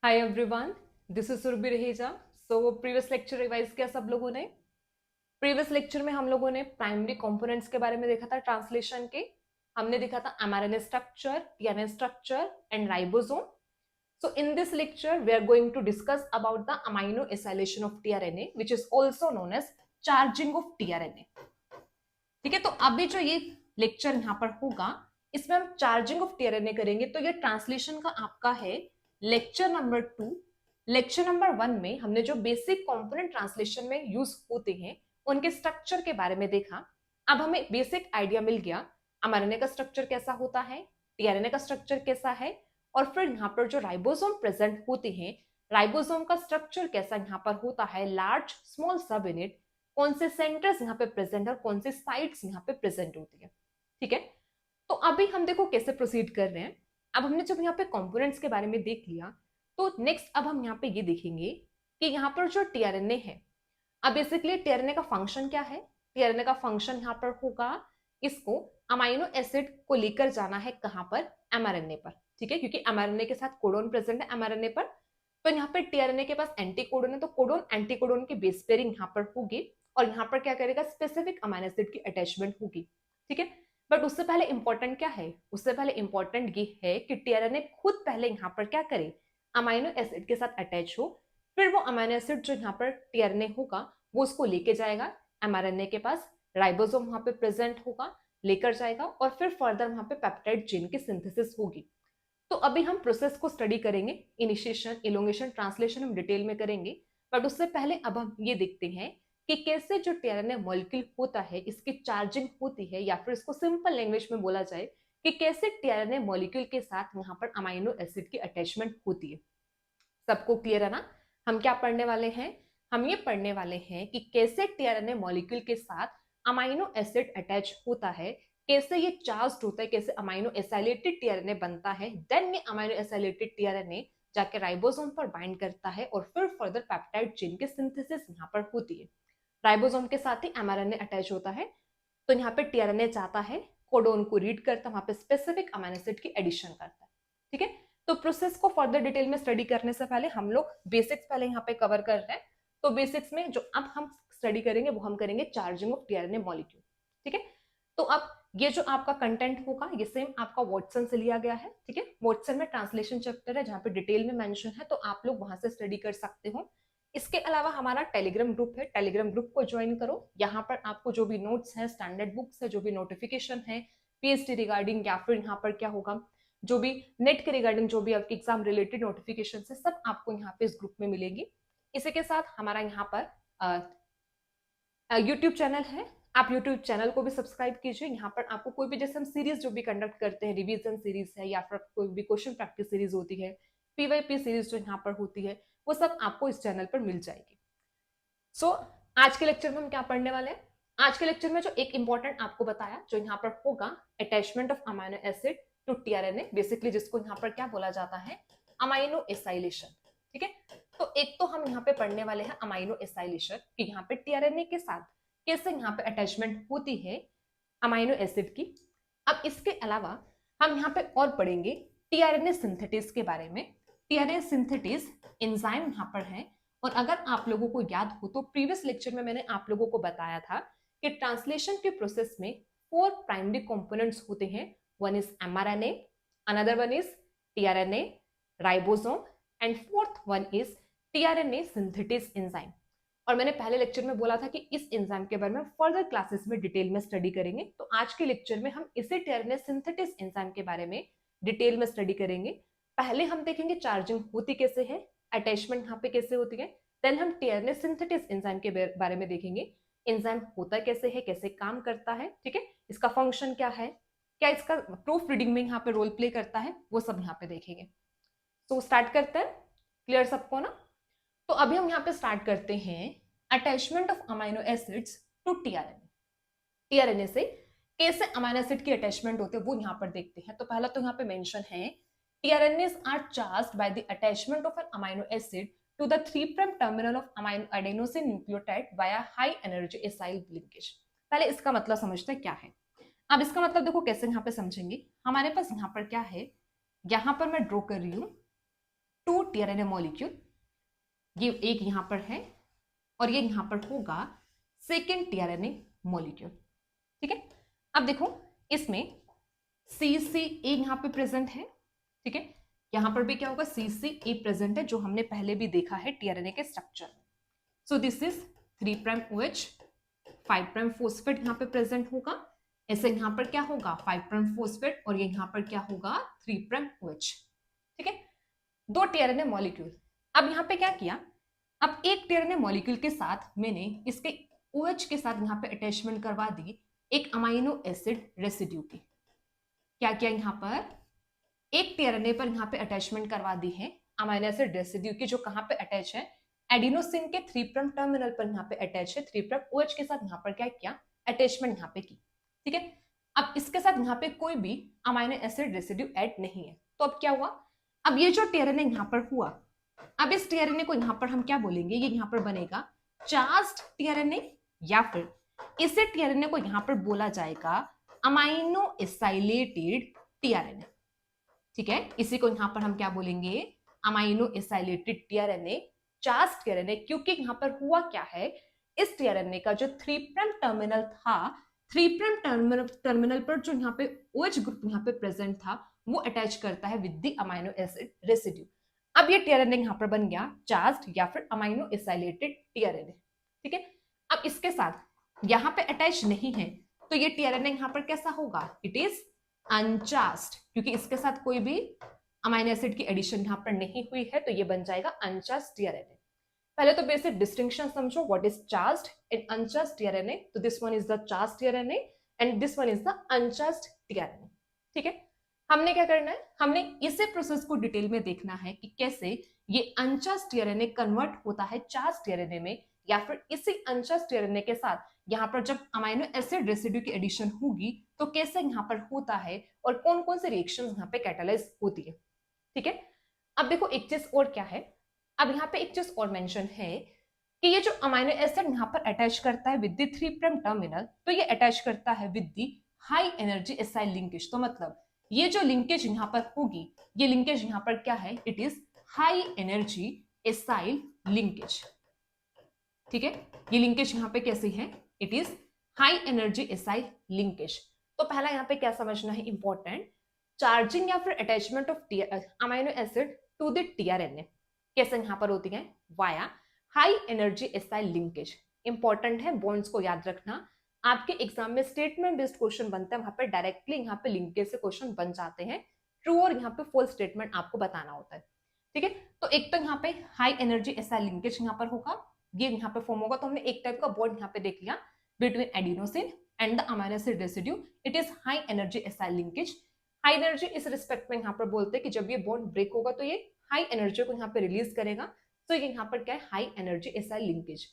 Hi everyone, this is Surabhi Raheja. So previous lecture revise किया सब लोगों ने। प्रीवियस लेक्चर में हम लोगों ने प्राइमरी कंपोनेंट्स के बारे में देखा था, ट्रांसलेशन के। हमने देखा था mRNA structure, tRNA structure and ribosome. So in this lecture we are going to discuss about the amino acylation of tRNA which is also known as charging of tRNA. ठीक है, तो अभी जो ये लेक्चर यहाँ पर होगा इसमें हम चार्जिंग ऑफ टीआरएनए करेंगे। तो ये ट्रांसलेशन का आपका है लेक्चर नंबर 2। लेक्चर नंबर 1 में हमने जो बेसिक कंपोनेंट ट्रांसलेशन में यूज होते हैं उनके स्ट्रक्चर के बारे में देखा। अब हमें बेसिक आइडिया मिल गया एमआरएनए का स्ट्रक्चर कैसा होता है, टीआरएनए का स्ट्रक्चर कैसा है, और फिर यहाँ पर जो राइबोसोम प्रेजेंट होते हैं राइबोसोम का स्ट्रक्चर कैसा यहाँ पर होता है, लार्ज स्मॉल सब यूनिट, कौन से सेंटर्स यहाँ पे प्रेजेंट है और कौन से साइट्स यहाँ पे प्रेजेंट होती है। ठीक है, तो अभी हम देखो कैसे प्रोसीड कर रहे हैं। अब हमने जब यहाँ पे कंपोनेंट्स के बारे में देख लिया तो नेक्स्ट अब हम यहाँ पे ये देखेंगे कि यहाँ पर जो टीआरएनए है, अब बेसिकली टीआरएनए का फंक्शन क्या है। टीआरएनए का फंक्शन यहाँ पर होगा इसको अमाइनो एसिड को लेकर जाना है कहाँ पर, एमआरएनए पर। ठीक है, क्योंकि एमआरएनए के साथ कोडोन प्रेजेंट है एमआरएनए पर, तो यहाँ पे टीआरएनए के पास एंटी कोडोन है, तो कोडोन एंटी कोडोन की बेस पेयरिंग यहाँ पर होगी और यहाँ पर क्या करेगा, स्पेसिफिक अमाइनो एसिड की अटैचमेंट होगी। ठीक है, बट उससे पहले इंपॉर्टेंट क्या है, उससे पहले इंपॉर्टेंट ये है कि टीआरएनए खुद पहले यहाँ पर क्या करे, अमाइनो एसिड के साथ अटैच हो, फिर वो अमाइनो एसिड जो यहाँ पर टीआरएनए होगा वो उसको लेके जाएगा एमआरएनए के पास, राइबोसोम वहां पे प्रेजेंट होगा, लेकर जाएगा और फिर फर्दर वहां पे पेप्टाइड चेन की सिंथेसिस होगी। तो अभी हम प्रोसेस को स्टडी करेंगे, इनिशिएशन, इलोंगेशन, ट्रांसलेशन हम डिटेल में करेंगे। बट उससे पहले अब हम ये देखते हैं कि कैसे जो टीआरएनए मॉलिक्यूल होता है इसकी चार्जिंग होती है, या फिर इसको सिंपल लैंग्वेज में बोला जाए कि कैसे टीआरएनए मॉलिक्यूल के साथ यहाँ पर अमाइनो एसिड की अटैचमेंट होती है। सबको क्लियर है ना। हम क्या पढ़ने वाले हैं, हम ये पढ़ने वाले हैं कि कैसे टीआरएनए मॉलिक्यूल के साथ अमाइनो एसिड अटैच होता है, कैसे ये चार्ज्ड होता है, कैसे अमाइनो एसाइलेटेड टीआरएनए बनता है, देन ये अमाइनो एसाइलेटेड टीआरएनए जाके राइबोसोम पर बाइंड करता है और फिर फर्दर पेप्टाइड चेन की सिंथेसिस यहाँ पर होती है। राइबोसोम के साथ ही एमआरएनए अटैच होता है, तो यहाँ पे टीआरएनए चाहता है कोडोन को रीड करता है, वहां पे स्पेसिफिक अमाइनो एसिड की एडिशन करता है। ठीक है, तो प्रोसेस को फर्दर डिटेल में स्टडी करने से पहले हम लोग बेसिक्स पहले यहाँ पे कवर कर रहे हैं। तो बेसिक्स में जो अब हम स्टडी करेंगे वो हम करेंगे चार्जिंग ऑफ टीआरएनए मॉलिक्यूल। ठीक है, तो अब ये जो आपका कंटेंट होगा ये सेम आपका वॉटसन से लिया गया है। ठीक है, वॉटसन में ट्रांसलेशन चैप्टर है जहाँ पे डिटेल में मेंशन है, तो आप लोग वहां से स्टडी कर सकते हो। इसके अलावा हमारा टेलीग्राम ग्रुप है, टेलीग्राम ग्रुप को ज्वाइन करो। यहाँ पर आपको जो भी नोट्स है, स्टैंडर्ड बुक्स है, जो भी नोटिफिकेशन है पीएचडी रिगार्डिंग, या फिर यहाँ पर क्या होगा जो भी नेट के रिगार्डिंग जो भी आपके एग्जाम रिलेटेड नोटिफिकेशन है, सब आपको यहाँ पे इस ग्रुप में मिलेगी। इसी के साथ हमारा यहाँ पर यूट्यूब चैनल है, आप यूट्यूब चैनल को भी सब्सक्राइब कीजिए। यहाँ पर आपको कोई भी, जैसे हम सीरीज जो भी कंडक्ट करते हैं, रिवीजन सीरीज है या फिर कोई भी क्वेश्चन प्रैक्टिस सीरीज होती है, पीवाईपी सीरीज जो यहाँ पर होती है, वो सब आपको इस चैनल पर मिल जाएगी। सो आज के लेक्चर में हम क्या पढ़ने वाले हैं, आज के लेक्चर में जो एक इंपॉर्टेंट आपको बताया जो यहाँ पर होगा, attachment of amino acid to tRNA, basically जिसको यहाँ पर क्या बोला जाता है, अमाइनो एसाइलेशन। ठीक है, तो एक तो हम यहाँ पे पढ़ने वाले हैं अमाइनो एसाइलेशन कि यहाँ पे टीआरएनए के साथ कैसे यहाँ पे अटैचमेंट होती है अमाइनो एसिड की। अब इसके अलावा हम यहाँ पे और पढ़ेंगे टीआरएनए सिंथेटिस के बारे में। टीआरएनए सिंथेटिस एंजाइम यहाँ पर है, और अगर आप लोगों को याद हो तो प्रीवियस लेक्चर में मैंने आप लोगों को बताया था कि ट्रांसलेशन के प्रोसेस में 4 प्राइमरी कंपोनेंट्स होते हैं। One is mRNA, another one is tRNA, ribosome, and fourth one is tRNA synthetase enzyme. और मैंने पहले लेक्चर में बोला था कि इस एंजाइम के बारे में फर्दर क्लासेस में डिटेल में स्टडी करेंगे, तो आज के लेक्चर में हम इसे टीआरएनए सिंथेटिस एंजाइम के बारे में डिटेल में स्टडी करेंगे। पहले हम देखेंगे चार्जिंग होती कैसे है, अटैचमेंट यहाँ पे कैसे होती है, देन हम टीआरएनए सिंथेटिस एंजाइम के बारे में देखेंगे, एंजाइम होता कैसे है, कैसे काम करता है, ठीक है, इसका फंक्शन क्या है, क्या इसका प्रूफ रीडिंग में यहाँ पे रोल प्ले करता है, वो सब यहाँ पे देखेंगे। तो स्टार्ट करते हैं, क्लियर सबको ना। तो अभी हम यहाँ पे स्टार्ट करते हैं attachment of amino acids to tRNA. TRNA से कैसे अमाइनो एसिड की अटैचमेंट होते हैं वो यहाँ पर देखते हैं। तो पहला तो यहाँ पे मेंशन है tRNAs are charged by the attachment of an amino acid to the 3' terminal of adenosine nucleotide via high energy acyl linkage। पहले इसका मतलब समझते हैं क्या है। अब इसका मतलब देखो कैसे यहाँ पे समझेंगे। हमारे पास यहाँ पर क्या है, यहाँ पर मैं ड्रॉ कर रही हूँ 2 टीआरएनए मॉलिक्यूल, ये एक यहां पर है और ये यहां पर होगा सेकेंड टीआरएनए मॉलिक्यूल। ठीक है, अब देखो इसमें CCA यहां पे प्रेजेंट है। ठीक है, यहां पर भी क्या होगा, CCA प्रेजेंट है, जो हमने पहले भी देखा है टीआरएनए के स्ट्रक्चर में। So this is 3' OH, 5' phosphate यहां पे प्रेजेंट होगा। ऐसे यहां पर क्या होगा 5' फॉस्फेट और ये यहां पर क्या होगा 3' OH। ठीक है, 2 टीआरएनए मॉलिक्यूल। अब यहां पे क्या किया, अब एक टीआरएनए मॉलिक्यूल के साथ मैंने इसके OH के साथ यहां पे अटैचमेंट करवा दी एक अमाइनो एसिड रेसिड्यू की। क्या किया, यहां पर एक टीआरएनए पर यहां पे अटैचमेंट करवा दी है अमाइनो एसिड रेसिड्यू की, जो कहां पे अटैच है, एडिनोसिन के 3' टर्मिनल पर यहां पे अटैच है। 3' OH के साथ यहां पर क्या किया, अटैचमेंट यहां पे की। ठीक है, अब इसके साथ यहां पे कोई भी अमाइनो एसिड रेसिड्यू ऐड नहीं है। तो अब क्या हुआ, अब ये जो टीआरएनए यहां पर हुआ, अब इस टीआरएनए को यहां पर हम क्या बोलेंगे, ये यहां पर बनेगा चार्ज्ड टीआरएनए, या फिर इसे टीआरएनए को यहां पर बोला जाएगा अमाइनो एसाइलेटेड टीआरएनए। ठीक है, इसी को यहां पर हम क्या बोलेंगे, amino acylated tRNA, charged tRNA. क्योंकि यहां पर हुआ क्या है, इस टीआरएनए का जो 3' टर्मिनल था, 3' टर्मिनल पर जो यहाँ पे OH ग्रुप यहाँ पे प्रेजेंट था, वो अटैच करता है with the amino acid residue. अब ये टीआरएनए यहाँ पर बन गया चार्ज्ड या फिर अमाइनो एसाइलेटेड टीआरएनए। ठीक है, अब इसके साथ यहाँ पे अटैच नहीं है, तो ये टीआरएनए यहाँ पर कैसा होगा, इट इज अनचार्ज्ड, क्योंकि इसके साथ कोई भी अमाइनो एसिड की एडिशन यहाँ पर नहीं हुई है, तो ये बन जाएगा अनचार्ज्ड टीआरएनए। पहले तो बेसिक डिस्टिंक्शन समझो, what is charged and uncharged tRNA. तो this one is the charged tRNA and this one is the uncharged tRNA. ठीक है, हमने क्या करना है, हमने इसे प्रोसेस को डिटेल में देखना है कि कैसे ये अनचार्ज्ड टीआरएनए कन्वर्ट होता है चार्ज्ड टीआरएनए में, या फिर इसी अनचार्ज्ड टीआरएनए के साथ यहाँ पर जब अमाइनो एसिड रेसिड्यू की एडिशन होगी तो कैसे यहाँ पर होता है और कौन कौन से रिएक्शंस यहाँ पे कैटालाइज होती है। ठीक है, अब देखो एक चीज और क्या है, अब यहाँ पे एक चीज और मेंशन है कि ये जो अमाइनो एसिड यहाँ पर अटैच करता है विद द 3' टर्मिनल, तो ये अटैच करता है with the high energy acyl linkage. तो मतलब ये जो लिंकेज यहाँ पर होगी, ये लिंकेज यहाँ पर क्या है, it is high energy acyl linkage. ठीक है, ये लिंकेज यहाँ पे कैसी है, it is high energy acyl linkage. तो पहला यहाँ पे क्या समझना है इंपॉर्टेंट, चार्जिंग या फिर attachment of amino acid to the tRNA कैसे यहाँ पर होती है, via high energy acyl linkage. Important है, बॉन्ड्स को याद रखना, आपके एग्जाम में स्टेटमेंट बेस्ड क्वेश्चन बनता है, वहां पे डायरेक्टली यहाँ पे लिंकेज से क्वेश्चन बन जाते हैं, ट्रू और यहाँ पे फॉल्स स्टेटमेंट आपको बताना होता है। ठीक है, तो एक तो यहाँ पे हाई एनर्जी एसाइल लिंकेज यहाँ पर होगा, ये यहाँ पे फॉर्म होगा। तो हमने एक टाइप का बॉन्ड यहाँ पे देख लिया between adenosine and the amino acid residue, it is high energy acyl linkage. High energy इस रिस्पेक्ट में यहाँ पर बोलते हैं कि जब ये बॉन्ड ब्रेक होगा तो ये हाई एनर्जी को यहाँ पे रिलीज करेगा, तो ये यहाँ पर क्या है, हाई एनर्जी एसाइल लिंकेज।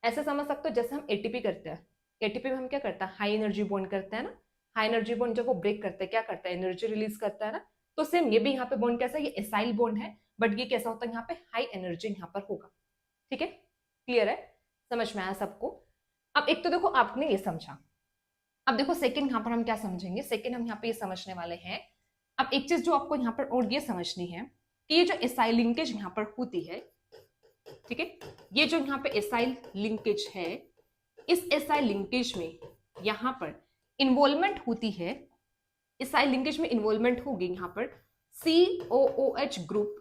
ऐसे समझ सकते हो जैसे हम एटीपी करते हैं, एटीपी में हम क्या करते हैं, हाई एनर्जी बॉन्ड करते हैं ना, हाई एनर्जी बॉन्ड जब वो ब्रेक करते हैं क्या करता है, एनर्जी रिलीज करता है ना। तो सेम ये भी यहाँ पे बॉन्ड कैसा है, ये एसाइल बॉन्ड है, बट ये कैसा होता है, यहाँ पे हाई एनर्जी यहाँ पर होगा। ठीक है, क्लियर है, समझ में आया सबको। अब एक तो देखो आपने ये समझा, अब देखो सेकंड यहाँ पर हम क्या समझेंगे, सेकंड हम यहाँ पे ये समझने वाले हैं। अब एक चीज जो आपको यहाँ पर और ये समझनी है कि ये जो एसाइल लिंकेज यहाँ पर होती है, ठीक है, ये जो यहाँ पे एसाइल लिंकेज है, इस एसाइल लिंकेज में यहाँ पर इन्वॉल्वमेंट होती है, एसाइल लिंकेज में इन्वॉल्वमेंट होगी यहाँ पर COOH ग्रुप,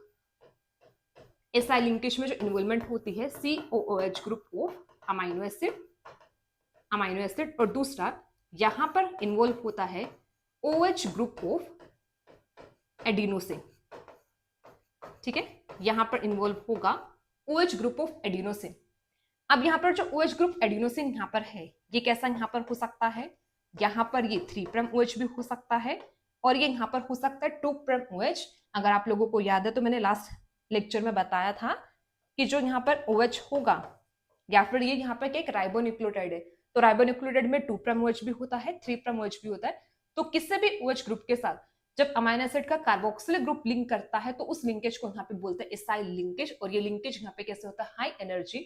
एसाइल लिंकेज में जो इन्वॉल्वमेंट होती है COOH group of amino acid, और दूसरा यहां पर इन्वॉल्व होता है OH ग्रुप ऑफ एडिनोसिन। ठीक है, यहां पर इन्वॉल्व होगा OH ग्रुप ऑफ एडिनोसिन। अब यहां पर जो OH ग्रुप एडिनोसिन यहां पर है, ये कैसा यहां पर हो सकता है, यहां पर ये 3' OH भी हो सकता है, और ये यहां पर हो सकता है 2' OH। अगर आप लोगों को याद है तो मैंने लास्ट लेक्चर में बताया था कि जो यहाँ पर OH होगा, या फिर ये यहाँ पर एक राइबोन्यूक्लियोटाइड है, तो राइबोन्यूक्लियोटाइड में 2' OH भी होता है, 3' OH भी होता है। तो किसी भी OH ग्रुप के साथ जब अमाइनो एसिड का कार्बोक्सिल ग्रुप लिंक करता है तो उस लिंकेज को यहाँ पे बोलते हैं एसाइल लिंकेज, और ये लिंकेज यहाँ पे कैसे होता है, हाई एनर्जी।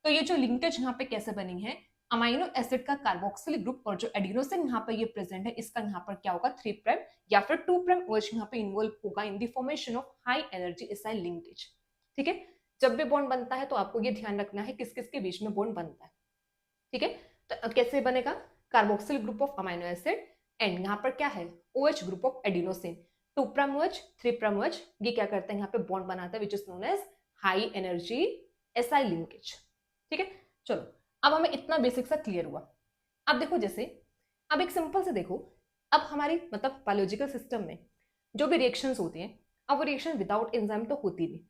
तो ये जो लिंकेज यहाँ पे कैसे बनी है, अमाइनो एसिड का कार्बोक्सिल ग्रुप और जो एडिनोसिन यहाँ पर ये प्रेजेंट है इसका यहाँ पर क्या होगा 3 प्राइम या फिर 2 प्राइम OH यहाँ पे इन्वॉल्व होगा in the formation of high energy acyl linkage. ठीक है, जब भी बॉन्ड बनता है तो आपको ये ध्यान रखना है किस किस के बीच में बॉन्ड बनता है। ठीक है, तो कैसे बनेगा, carboxyl group of amino acid and यहाँ पर क्या है OH group of adenosine, 2 prime OH 3 prime OH, ये क्या करते हैं यहाँ पे बॉन्ड बनाता है which is known as high energy acyl linkage. ठीक है, चलो अब हमें इतना बेसिक सा क्लियर हुआ। अब देखो जैसे अब एक सिंपल से देखो, अब हमारी मतलब बायोलॉजिकल सिस्टम में जो भी रिएक्शंस होती हैं, अब वो रिएक्शन विदाउट एंजाइम तो होती नहीं।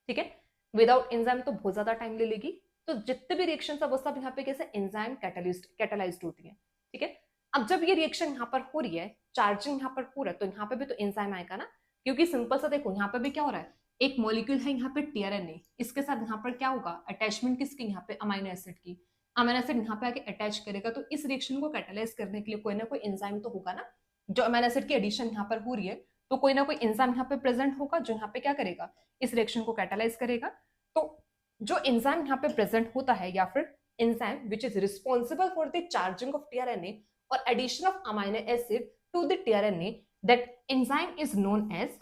ठीक है, विदाउट एंजाइम तो बहुत ज्यादा टाइम ले लेगी, तो जितने भी रिएक्शन है वो सब यहाँ पे कैसे एंजाइम कैटालाइज्ड होती है। ठीक है, अब जब ये रिएक्शन यहाँ पर हो रही है, चार्जिंग यहाँ पर हो रहा है, तो यहाँ पे भी तो एंजाइम आएगा ना, क्योंकि सिंपल सा देखो यहाँ पे भी क्या हो रहा है, एक मॉलिक्यूल है यहाँ पे टीआरएनए, इसके साथ यहाँ पर क्या होगा अटैचमेंट किसकी, यहाँ पे अमाइनो एसिड की, अमाइनो एसिड यहाँ पे आके अटैच करेगा, तो इस रिएक्शन को कैटालाइज करने के लिए कोई ना कोई एंजाइम तो होगा ना, जो अमाइनो एसिड की एडिशन यहाँ पर हो रही है तो कोई ना कोई एंजाइम यहाँ पे प्रेजेंट होगा जो यहाँ पे क्या करेगा इस रिएक्शन को कैटालाइज करेगा। तो जो एंजाइम यहाँ पे प्रेजेंट होता है या फिर enzyme which is responsible for the charging of tRNA और addition of amino acid to the tRNA, that enzyme is known as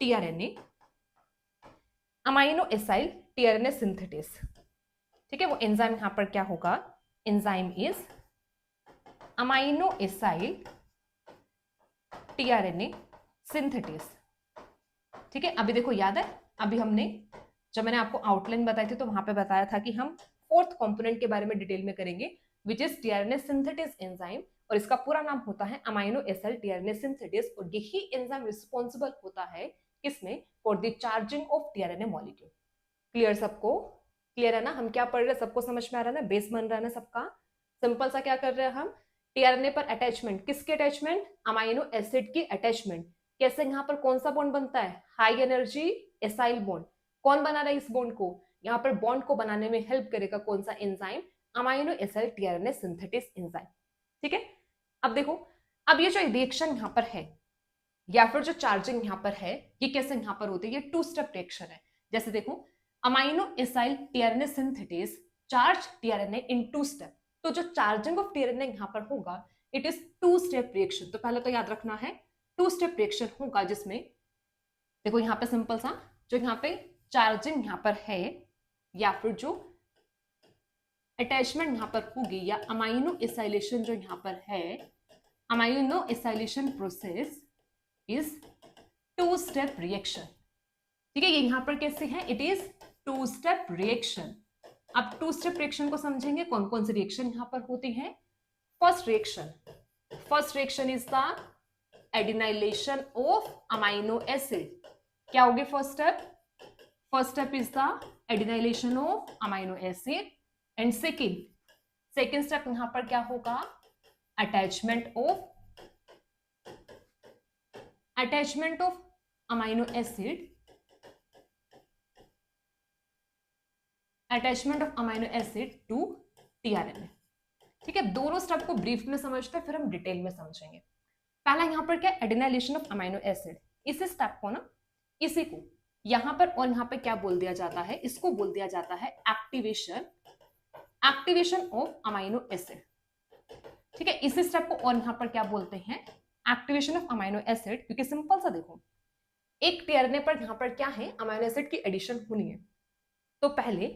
tRNA aminoacyl tRNA synthetase. ठीक है, वो एंजाइम यहां पर क्या होगा, enzyme is aminoacyl tRNA synthetase. ठीक है, अभी देखो याद है, अभी हमने जब मैंने आपको आउटलाइन बताई थी तो वहां पे बताया था कि हम फोर्थ कंपोनेंट के बारे में डिटेल में करेंगे विच इज टीआरएनए सिंथेटेस एंजाइम, और इसका पूरा नाम होता है अमाइनो एसाइल टीआरएनए सिंथेटेस, और यही एंजाइम रिस्पॉन्सिबल होता है किसमें, for the charging of tRNA molecule. Clear सबको, क्लियर है ना, हम क्या पढ़ रहे हैं सबको समझ में आ रहा है ना, बेस बन रहा है ना सबका। सिंपल सा क्या कर रहे हैं हम, टीआरएनए पर अटैचमेंट, किसके अटैचमेंट, अमाइनो एसिड की अटैचमेंट, कैसे यहाँ पर कौन सा बॉन्ड बनता है, हाई एनर्जी एसाइल बॉन्ड। कौन बना रहा है इस बॉन्ड को, यहाँ पर बॉन्ड को बनाने में हेल्प करेगा कौन सा enzyme, amino acyl tRNA synthetase enzyme. ठीक है, अब देखो अब ये जो रिएक्शन यहाँ पर है या फिर जो चार्जिंग यहाँ पर है ये कैसे यहाँ पर होती है, ये 2 स्टेप रिएक्शन है। जैसे देखो aminoacyl tRNA synthetase charge tRNA in 2 step, तो जो चार्जिंग ऑफ टीआरएनए यहाँ पर होगा इट इज 2 स्टेप रिएक्शन। तो पहले तो याद रखना है 2 स्टेप रिएक्शन होगा, जिसमें देखो यहाँ पे सिंपल सा जो यहाँ पे चार्जिंग यहाँ पर है या फिर जो अटैचमेंट यहाँ पर होगी या अमाइनो एसाइलेशन जो यहाँ पर है, amino acylation process is 2 step reaction. ठीक है, ये यहाँ पर कैसे है, इट इज 2 स्टेप रिएक्शन। अब 2 स्टेप रिएक्शन को समझेंगे, कौन कौन सी रिएक्शन यहाँ पर होती है। First reaction is the adenylation of amino acid. क्या होगी first step is the adenylation of amino acid, and second step यहां पर क्या होगा, attachment of amino acid, to tRNA. ठीक है, दोनों स्टेप को ब्रीफ में समझते हैं फिर हम डिटेल में समझेंगे। पहला यहां पर क्या, एडिनाइलेशन ऑफ अमाइनो एसिड, इस स्टेप को ना, इसी को यहां पर और यहां पे क्या बोल दिया जाता है, इसको बोल दिया जाता है एक्टिवेशन ऑफ अमाइनो एसिड। ठीक है, इसी स्टेप को और यहां पर क्या बोलते हैं, एक्टिवेशन ऑफ अमाइनो एसिड, क्योंकि सिंपल सा देखो एक टीआरएनए पर यहां पर क्या है, अमाइनो एसिड की एडिशन होनी है, तो पहले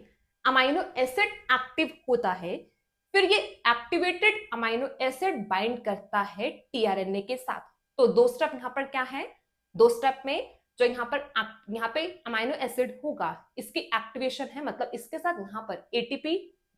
अमाइनो एसिड एक्टिव होता है, फिर ये एक्टिवेटेड अमाइनो एसिड बाइंड करता है टीआरएनए के साथ। तो 2 स्टेप यहां पर क्या है, 2 स्टेप में जो यहाँ पे अमाइनो एसिड होगा इसकी एक्टिवेशन है, मतलब इसके साथ यहाँ पर एटीपी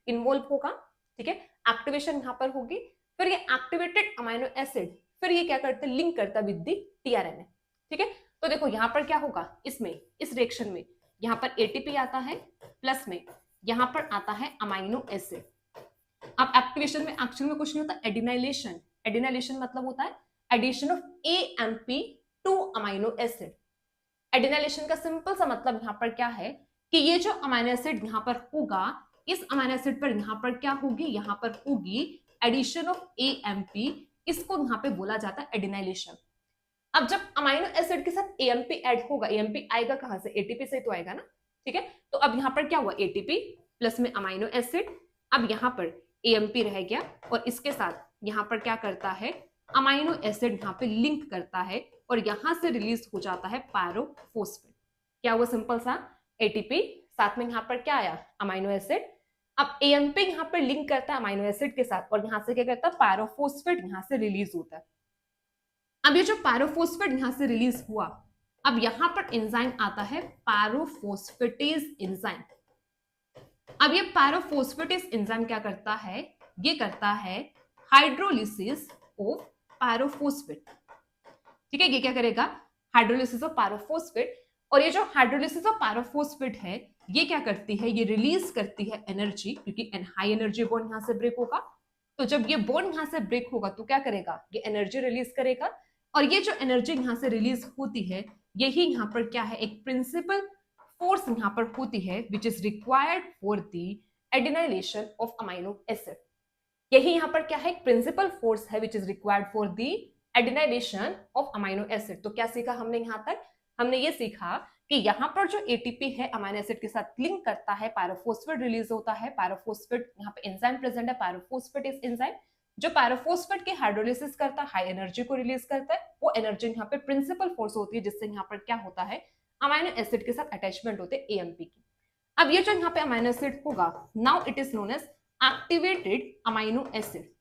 इन्वॉल्व होगा। ठीक है, एक्टिवेशन यहाँ पर होगी, फिर ये एक्टिवेटेड अमाइनो एसिड फिर ये क्या करता है, लिंक करता है विद द टीआरएनए। ठीक है, तो देखो यहाँ पर क्या होगा, इसमें इस रिएक्शन में यहाँ पर एटीपी आता है, प्लस में यहाँ पर आता है अमाइनो एसिड। अब एक्टिवेशन में एक्चुअल में कुछ नहीं होता, एडिनाइलेशन मतलब होता है addition of AMP to amino acid. Adenylation का सिंपल सा मतलब यहाँ पर क्या है कि ये जो अमाइनो एसिड यहाँ पर होगा, इस अमाइनो एसिड पर यहाँ पर क्या होगी, यहाँ पर होगी एडिशन ऑफ एएमपी, इसको यहाँ पे बोला जाता है एडिनाइलेशन। अब जब अमाइनो एसिड के साथ एएमपी ऐड होगा, एएमपी आएगा कहां से, एटीपी से तो आएगा ना। ठीक है, तो अब यहाँ पर क्या हुआ, एटीपी प्लस में अमाइनो एसिड, अब यहाँ पर AMP रह गया, और इसके साथ यहाँ पर क्या करता है, अमाइनो एसिड यहाँ पे लिंक करता है और यहां से रिलीज हो जाता है पायरोफोस्फेट। क्या हुआ, सिंपल सा ATP, साथ में यहाँ पर क्या आया, अमाइनो एसिड। अब AMP यहाँ पर लिंक करता है अमाइनो एसिड के साथ और यहाँ से क्या करता है, पायरोफोस्फेट यहाँ से रिलीज होता है। अब ये जो पायरोफोस्फेट यहाँ से रिलीज हुआ, अब यहां पर एंजाइम आता है पायरोफोस्फेटेज एंजाइम। अब ये पायरोफोस्फेटेज एंजाइम क्या करता है, ये करता है हाइड्रोलिसिस ऑफ पायरोफोस्फेट। ठीक है, ये क्या करेगा, हाइड्रोलिसिस ऑफ पायरोफोस्फेट। और ये जो हाइड्रोलिसिस ऑफ पायरोफोस्फेट है, ये क्या करती है, ये रिलीज करती है एनर्जी, क्योंकि हाई एनर्जी बॉन्ड यहां से ब्रेक होगा। तो जब ये बॉन्ड यहां से ब्रेक होगा तो क्या करेगा, ये एनर्जी रिलीज करेगा। और ये जो एनर्जी यहां से रिलीज होती है, यही यहाँ पर क्या है, एक प्रिंसिपल फोर्स यहाँ पर होती है which is required for the adenylation of amino acid. यही यहाँ पर क्या है, एक प्रिंसिपल फोर्स है which is required for the adenylation of amino acid. तो क्या सीखा हमने यहाँ तक, हमने ये सीखा कि यहाँ पर जो ATP है अमाइनो एसिड के साथ लिंक करता है, पायरोफोस्फेट रिलीज होता है, पायरोफोस्फेट यहाँ पे एंजाइम प्रेजेंट है, पायरोफोस्फेटेज एंजाइम, जो पायरोफोस्फेट के हाइड्रोलिसिस करता है, हाई एनर्जी को रिलीज करता है। वो एनर्जी यहाँ पे प्रिंसिपल फोर्स होती है जिससे यहाँ पर क्या होता है, अमाइनो एसिड के साथ अटैचमेंट होते हैं AMP की। अब ये जो यहाँ पे अमाइनो एसिड होगा, now it is known as activated amino acid.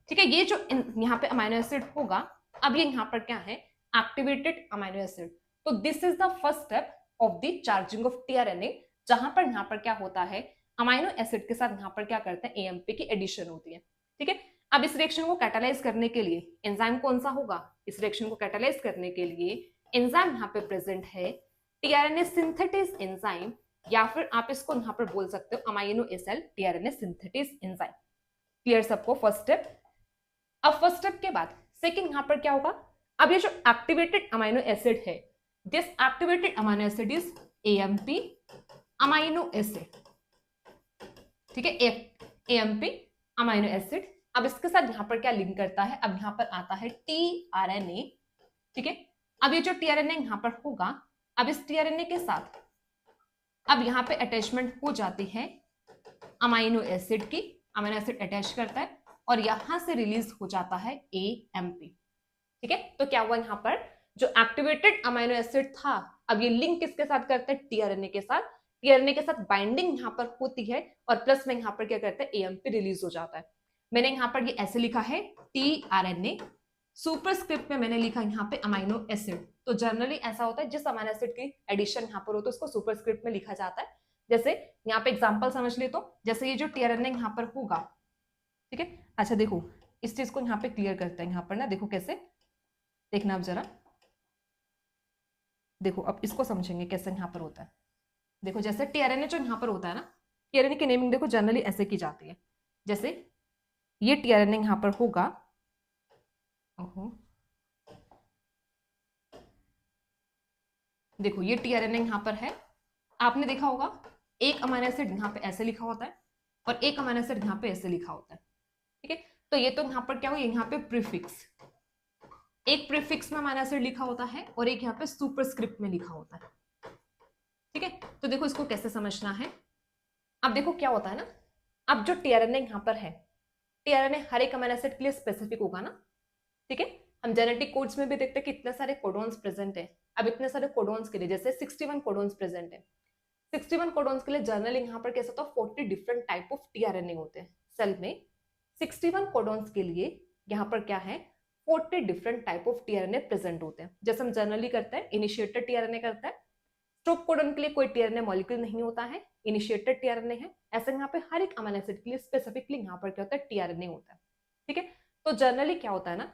ठीक है, ये जो यहाँ पे अमाइनो एसिड होगा, अब ये यहाँ पर क्या है, एक्टिवेटेड अमाइनो एसिड। तो this is the first step of the charging of tRNA, जहां पर यहाँ पर क्या होता है, अमाइनो एसिड के साथ यहाँ पर क्या करते हैं, AMP की एडिशन होती है। ठीक है, अब इस रिएक्शन को कैटालाइज करने के लिए एंजाइम कौन सा होगा, इस रिएक्शन को कैटालाइज करने के लिए एंजाइम यहाँ पे प्रेजेंट है tRNA सिंथेटेज एंजाइम, या फिर आप इसको यहाँ पर बोल सकते हो amino acid tRNA synthetase enzyme. Clear सबको, फर्स्ट स्टेप। अब फर्स्ट स्टेप के बाद सेकंड यहाँ पर क्या होगा, अब ये जो एक्टिवेटेड अमाइनो एसिड है, this activated amino acid is AMP amino acid. ठीक है, AMP अमाइनो एसिड। अब इसके साथ यहाँ पर क्या लिंक करता है, अब यहाँ पर आता है tRNA। ठीक है, अब ये जो tRNA यहाँ पर होगा, अब इस tRNA के साथ अब यहाँ पे अटैचमेंट हो जाती है अमाइनो एसिड की, अमाइनो एसिड अटैच करता है और यहां से रिलीज हो जाता है AMP। ठीक है, तो क्या हुआ, यहाँ पर जो एक्टिवेटेड अमाइनो एसिड था, अब ये लिंक किसके साथ करता है, tRNA के साथ। tRNA के साथ बाइंडिंग यहाँ पर होती है और प्लस में यहाँ पर क्या करता है, AMP रिलीज हो जाता है। मैंने यहाँ पर ये ऐसे लिखा है tRNA, सुपरस्क्रिप्ट में मैंने लिखा यहाँ पे अमाइनो एसिड। तो जनरली ऐसा होता है, जिस अमाइनो एसिड की एडिशन यहाँ पर हो तो उसको सुपरस्क्रिप्ट में लिखा जाता है। जैसे यहाँ पे एग्जांपल समझ ले, तो जैसे ये जो tRNA यहाँ पर होगा, ठीक है। अच्छा देखो, इस चीज को यहाँ पे क्लियर करते हैं, यहाँ पर ना देखो कैसे, देखना अब जरा, देखो अब इसको समझेंगे कैसे यहाँ पर होता है। देखो जैसे tRNA जो यहाँ पर होता है ना, tRNA की नेमिंग देखो जनरली ऐसे की जाती है, जैसे ये tRNA यहाँ पर होगा, ओहो देखो ये tRNA यहाँ पर है, आपने देखा होगा एक अमीनो एसिड यहाँ पे ऐसे लिखा होता है और एक अमीनो एसिड यहाँ पे ऐसे लिखा होता है। ठीक है, तो ये तो यहाँ पर क्या हुआ, यहाँ पे प्रीफिक्स, एक प्रीफिक्स में अमीनो एसिड लिखा होता है और एक यहाँ पे सुपरस्क्रिप्ट में लिखा होता है। ठीक है, तो देखो इसको कैसे समझना है। अब देखो क्या होता है ना, अब जो tRNA यहाँ पर है, tRNA हर एक अमीनो एसिड के लिए स्पेसिफिक होगा ना। ठीक है, हम जेनेटिक कोड्स में भी देखते हैं कि इतने सारे कोडोन्स प्रेजेंट है। अब इतने सारे कोडोन्स के लिए जैसे 61 कोडोन्स प्रेजेंट है, 61 कोडोन्स के लिए जनरली यहाँ पर कैसा होता है 40 डिफरेंट टाइप ऑफ tRNA होते हैं सेल में। 61 कोडोन्स के लिए यहाँ पर क्या है 40 different type of tRNA present होते हैं। जैसे हम जनरली करते हैं इनिशिएटेड tRNA करता है, स्टॉप कोडोन के लिए कोई tRNA मॉलिक्यूल नहीं होता है, इनिशिएटेड tRNA है। ऐसे यहाँ पे हर एक अमीनो एसिड के लिए स्पेसिफिकली यहाँ पर क्या होता है tRNA होता है। ठीक है, तो जनरली क्या होता है ना,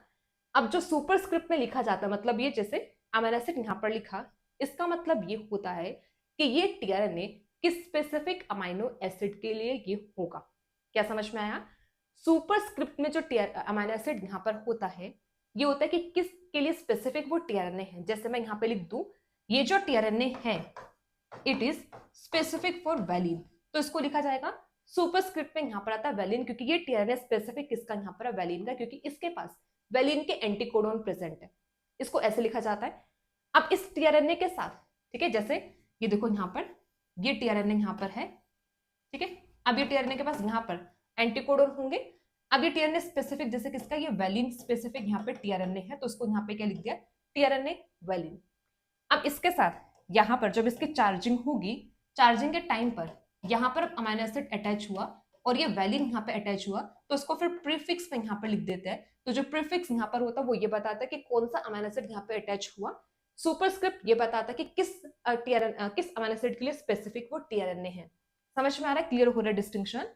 अब जो सुपरस्क्रिप्ट में लिखा जाता है, मतलब ये जैसे अमीनो एसिड यहाँ पर लिखा, इसका मतलब ये होता है कि ये tRNA किस स्पेसिफिक अमीनो एसिड के लिए ये होगा। क्या समझ में आया? सुपरस्क्रिप्ट में जो अमीनो एसिड यहाँ पर होता है, ये होता है कि किस के लिए स्पेसिफिक वो tRNA है। जैसे मैं यहाँ पे लिख दूं, ये जो tRNA है it is specific for valine, तो इसको लिखा जाएगा सुपरस्क्रिप्ट में यहाँ पर आता है वैलिन, क्योंकि ये tRNA स्पेसिफिक किसका यहाँ पर है, वैलिन का, क्योंकि इसके पास वैलिन के एंटीकोडोन प्रेजेंट है। इसको ऐसे लिखा जाता है। अब इस tRNA के साथ, ठीक है, जैसे ये देखो यहाँ पर ये tRNA यहाँ पर है, ठीक है, अब ये tRNA के पास यहाँ पर एंटीकोडोन होंगे। अब ये टीआरएनए स्पेसिफिक, जैसे किसका, ये वैलिन स्पेसिफिक यहाँ पे टीआरएनए है, तो उसको यहाँ पे क्या लिख दिया, टीआरएनए वैलिन। अब इसके साथ यहाँ पर जब इसकी चार्जिंग होगी, चार्जिंग के टाइम पर यहाँ पर अमीनो एसिड अटैच हुआ और ये वैलिन यहाँ पे अटैच हुआ, तो उसको फिर प्रीफिक्स में यहाँ पे लिख देते हैं। तो जो प्रीफिक्स यहाँ पर होता है वो ये बताता है कि कौन सा अमीनो एसिड यहाँ पे अटैच हुआ। सुपरस्क्रिप्ट ये बताता है कि किस अमीनो एसिड के लिए स्पेसिफिक वो टीआरएनए है। समझ में आ रहा है, क्लियर हो रहा है डिस्टिंक्शन।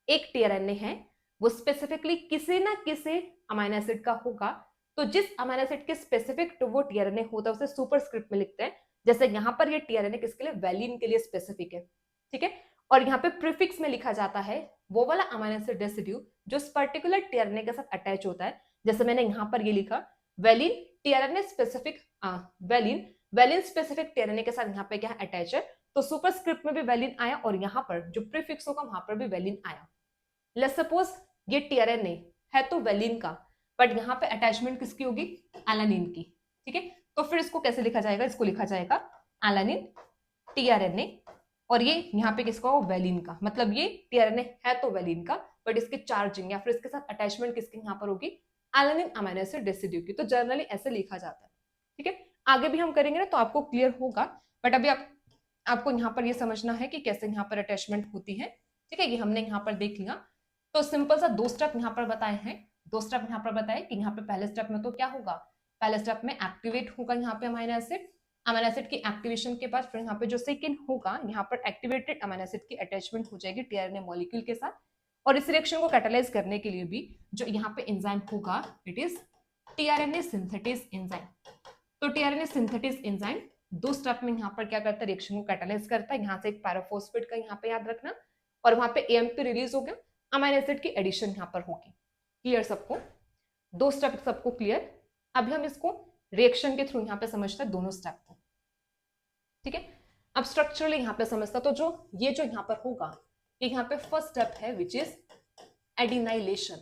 एक टीआरएनए है वो स्पेसिफिकली किसी ना किसी अमीनो एसिड का होगा, तो जिस अमीनो एसिड के स्पेसिफिक वो टीआरएनए होता है उसे सुपरस्क्रिप्ट में लिखते हैं। जैसे यहाँ पर ये टीआरएनए किसके लिए, वैलिन के लिए स्पेसिफिक है, ठीक है। और यहाँ पे प्रीफिक्स में लिखा जाता है वो वाला अमीनो एसिड रेसिड्यू जो इस पर्टिकुलर टीआरएनए के साथ अटैच होता है। जैसे मैंने यहाँ पर ये लिखा valine tRNA specific, valine specific tRNA के साथ यहाँ पे क्या अटैच है, तो सुपरस्क्रिप्ट में भी वैलिन आया और यहाँ पर जो प्रीफिक्स होगा वहां पर भी वैलिन आया। लेट्स सपोज ये टीआरएनए है तो वैलिन का, बट यहाँ पे अटैचमेंट किसकी होगी, एलानिन की, ठीक है। तो फिर इसको कैसे लिखा जाएगा, इसको लिखा जाएगा एलानिन टीआरएनए, और ये यहाँ पे किसका हो, वैलिन का। मतलब ये टीआरएनए है तो वैलिन का, बट इसकी चार्जिंग या फिर इसके साथ अटैचमेंट किसकी यहाँ पर होगी, एलानिन अमीनो एसिड रेसिड्यू की। तो जनरली ऐसे लिखा जाता है, ठीक है। आगे भी हम करेंगे ना तो आपको क्लियर होगा, बट अभी आपको यहाँ पर ये समझना है कि कैसे यहाँ पर अटैचमेंट होती है, ठीक है। ये हमने यहाँ पर देख लिया। तो सिंपल सा 2 स्टेप यहाँ पर बताए हैं, 2 स्टेप यहाँ पर बताए कि यहाँ पे पहले स्टेप में तो क्या होगा, पहले स्टेप में एक्टिवेट होगा यहाँ पे अमीनो एसिड की एक्टिवेशन के बाद फिर यहाँ पे जो सेकंड होगा, यहाँ पर एक्टिवेटेड अमीनो एसिड की अटैचमेंट हो जाएगी टीआरएनए मॉलिक्यूल के साथ। और इस रिएक्शन को कैटालाइज करने के लिए भी जो यहाँ पे एंजाइम होगा, it is tRNA synthetase enzyme. तो टीआरएनए सिंथेटेज एंजाइम 2 स्टेप में यहाँ पर क्या करता है, रिएक्शन को कैटालाइज करता है। यहाँ से एक पैराफॉस्फेट का यहाँ पे याद रखना, और वहां पे एएमपी रिलीज हो गया, अमीनो एसिड की एडिशन यहाँ पर होगी। क्लियर सबको, 2 स्टेप सबको क्लियर। अभी हम इसको रिएक्शन के थ्रू यहाँ पे समझते हैं दोनों स्टेप को, ठीक है। अब स्ट्रक्चरली यहाँ पे समझता, तो जो यहाँ पर होगा, ये यहाँ पे फर्स्ट स्टेप है विच इज एडिनाइलेशन,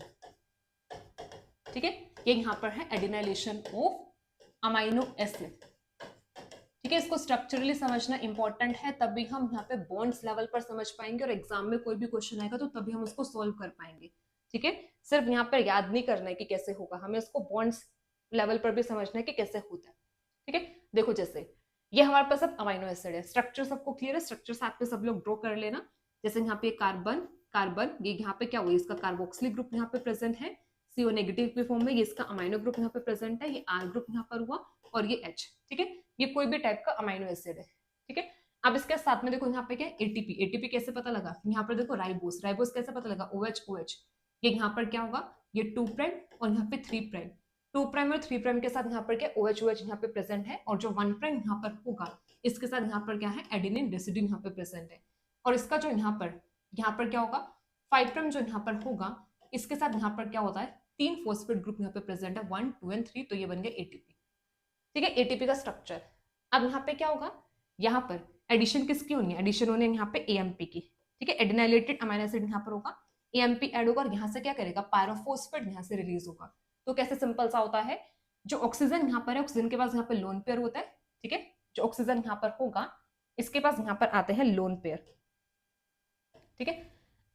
ठीक है। ये यहाँ पर है एडिनाइलेशन ऑफ अमीनो एसिड, ठीक है। इसको स्ट्रक्चरली समझना इंपॉर्टेंट है, तभी हम यहाँ पे बॉन्ड्स लेवल पर समझ पाएंगे और एग्जाम में कोई भी क्वेश्चन आएगा तो तभी हम उसको सॉल्व कर पाएंगे, ठीक है। सिर्फ यहाँ पर याद नहीं करना है कि कैसे होगा, हमें इसको बॉन्ड्स लेवल पर भी समझना है कि कैसे होता है, ठीक है। देखो जैसे ये हमारे पास अब अमीनो एसिड है, स्ट्रक्चर सबको क्लियर है, स्ट्रक्चर साथ पे सब लोग ड्रॉ कर लेना। जैसे यहाँ पे कार्बन ये यहाँ पे क्या हुआ, इसका कार्बोक्सिलिक ग्रुप यहाँ पे प्रेजेंट है, CO नेगेटिव के फॉर्म में, ये इसका अमीनो ग्रुप यहाँ पे प्रेजेंट है, ये R ग्रुप यहाँ पर हुआ और ये H, ठीक है। ये कोई भी टाइप का अमीनो एसिड है, ठीक है। अब इसके साथ में देखो यहाँ पे क्या एटीपी कैसे पता लगा, यहाँ पर देखो राइबोस कैसे पता लगा, OH, ये यहाँ पर क्या होगा, ये 2' और यहाँ पे 3', 2' और 3' के साथ यहाँ पर क्या OH यहाँ पे प्रेजेंट है, और जो 1' यहाँ पर होगा इसके साथ यहाँ पर क्या है, एडेनिन रेसिड्यू यहाँ पे प्रेजेंट है। और इसका जो यहाँ पर क्या होगा, 5' जो यहाँ पर होगा इसके साथ यहाँ पर क्या होता है, 3 फॉस्फेट ग्रुप यहाँ पे प्रेजेंट है, 1, 2 और 3, तो ये बन गया एटीपी, ठीक है। एटीपी का स्ट्रक्चर। अब यहाँ पे क्या होगा, यहाँ पर एडिशन किसकी होनी है, एडिशन होनी है यहाँ पे एएमपी की, ठीक है। एडिनाइलेटेड अमीनो एसिड यहाँ पर होगा, एएमपी ऐड होगा और यहाँ से क्या करेगा, पायरोफॉस्फेट यहाँ से रिलीज होगा। तो कैसे सिंपल सा होता है, जो ऑक्सीजन यहाँ पर है, ऑक्सीजन के पास यहाँ पे लोन पेयर होता है, ठीक है। जो ऑक्सीजन यहाँ पर होगा इसके पास यहाँ पर आते हैं लोन पेयर, ठीक है।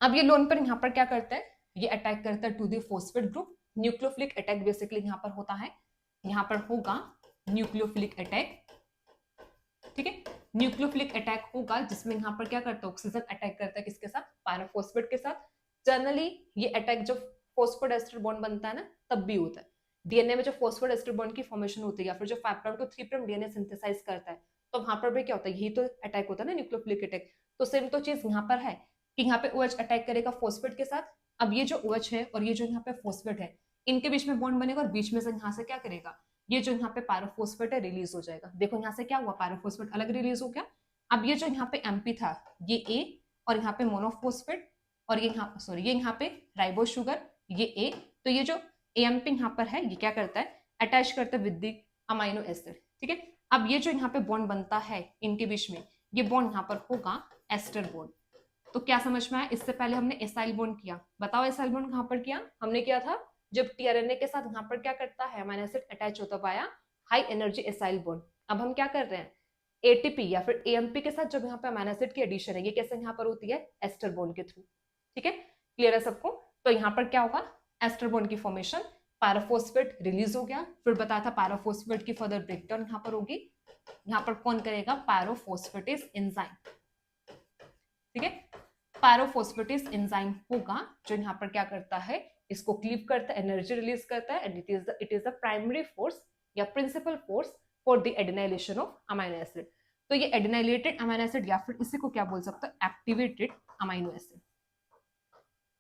अब ये लोन पेयर यहाँ पर क्या करता है, ये अटैक करता है to the phosphate group. Nucleophilic attack basically यहाँ पर होता है, यहाँ पर होगा न्यूक्लियोफिलिक अटैक, ठीक है। न्यूक्लियोफिलिक अटैक होगा जिसमें यहाँ पर क्या करता है, ऑक्सीजन अटैक करता है किसके साथ, पायरोफॉस्फेट के साथ। जनरली ये अटैक जब फॉस्फेट एस्टर बॉन्ड बनता है ना तब भी होता है, डीएनए में जो फॉस्फेट एस्टर बॉन्ड की फॉर्मेशन होती है या फिर जो 5' to 3' डीएनए सिंथेसाइज करता है, तो वहां पर भी क्या होता है, यही तो अटैक होता है ना, न्यूक्लियोफिलिक अटैक। तो सेम तो चीज यहाँ पर है कि यहाँ पे OH अटैक करेगा फॉस्फेट के साथ। अब ये जो OH है और ये जो यहाँ पे फॉस्फेट है, इनके बीच में बॉन्ड बनेगा और बीच में से यहाँ से क्या करेगा, ये जो यहाँ पे पायरोफॉस्फेट है रिलीज हो जाएगा। देखो यहाँ से क्या हुआ, पायरोफॉस्फेट अलग रिलीज हो गया। अब ये जो यहाँ पे MP था, ये A, और यहाँ पे मोनोफॉस्फेट, और ये यहाँ पे राइबोस शुगर, ये A। तो ये जो AMP यहाँ पर है ये क्या करता है, अटैच करता है विद द अमीनो एसिड, ठीक है। अब ये जो यहाँ पे बॉन्ड बनता है इनके बीच में, ये बॉन्ड यहाँ पर होगा एस्टर बॉन्ड। तो क्या समझ में आया, इससे पहले हमने एसाइल बॉन्ड किया, बताओ एसाइल बॉन्ड कहाँ पर किया, हमने किया था जब टीआरएनए के साथ यहाँ पर क्या करता है, अमीनो एसिड अटैच होता पाया हाई एनर्जी एसाइल बॉन्ड। अब हम क्या कर रहे हैं, एटीपी या फिर एएमपी के साथ जब यहाँ पे अमीनो एसिड की एडिशन है, ये कैसे यहाँ पर होती है, एस्टर बॉन्ड के थ्रू, ठीक है। क्लियर है सबको? तो यहाँ पर क्या होगा, एस्टर बॉन्ड की फॉर्मेशन, पैराफॉस्फेट रिलीज हो गया, फिर बताया था पैराफॉस्फेट की फर्दर ब्रेकडाउन यहाँ पर होगी, यहाँ पर कौन करेगा, पैराफॉस्फेटेज एंजाइम, ठीक है। पैराफॉस्फेटेज एंजाइम होगा जो यहाँ पर क्या करता है, इसको क्लीव करता है, एनर्जी रिलीज करता है, and it is the primary force या principal force for the adenylation of amino acid. तो ये एडिनाइलेटेड अमाइनो एसिड या फिर इसी को क्या बोल सकते हैं, एक्टिवेटेड अमाइनो एसिड,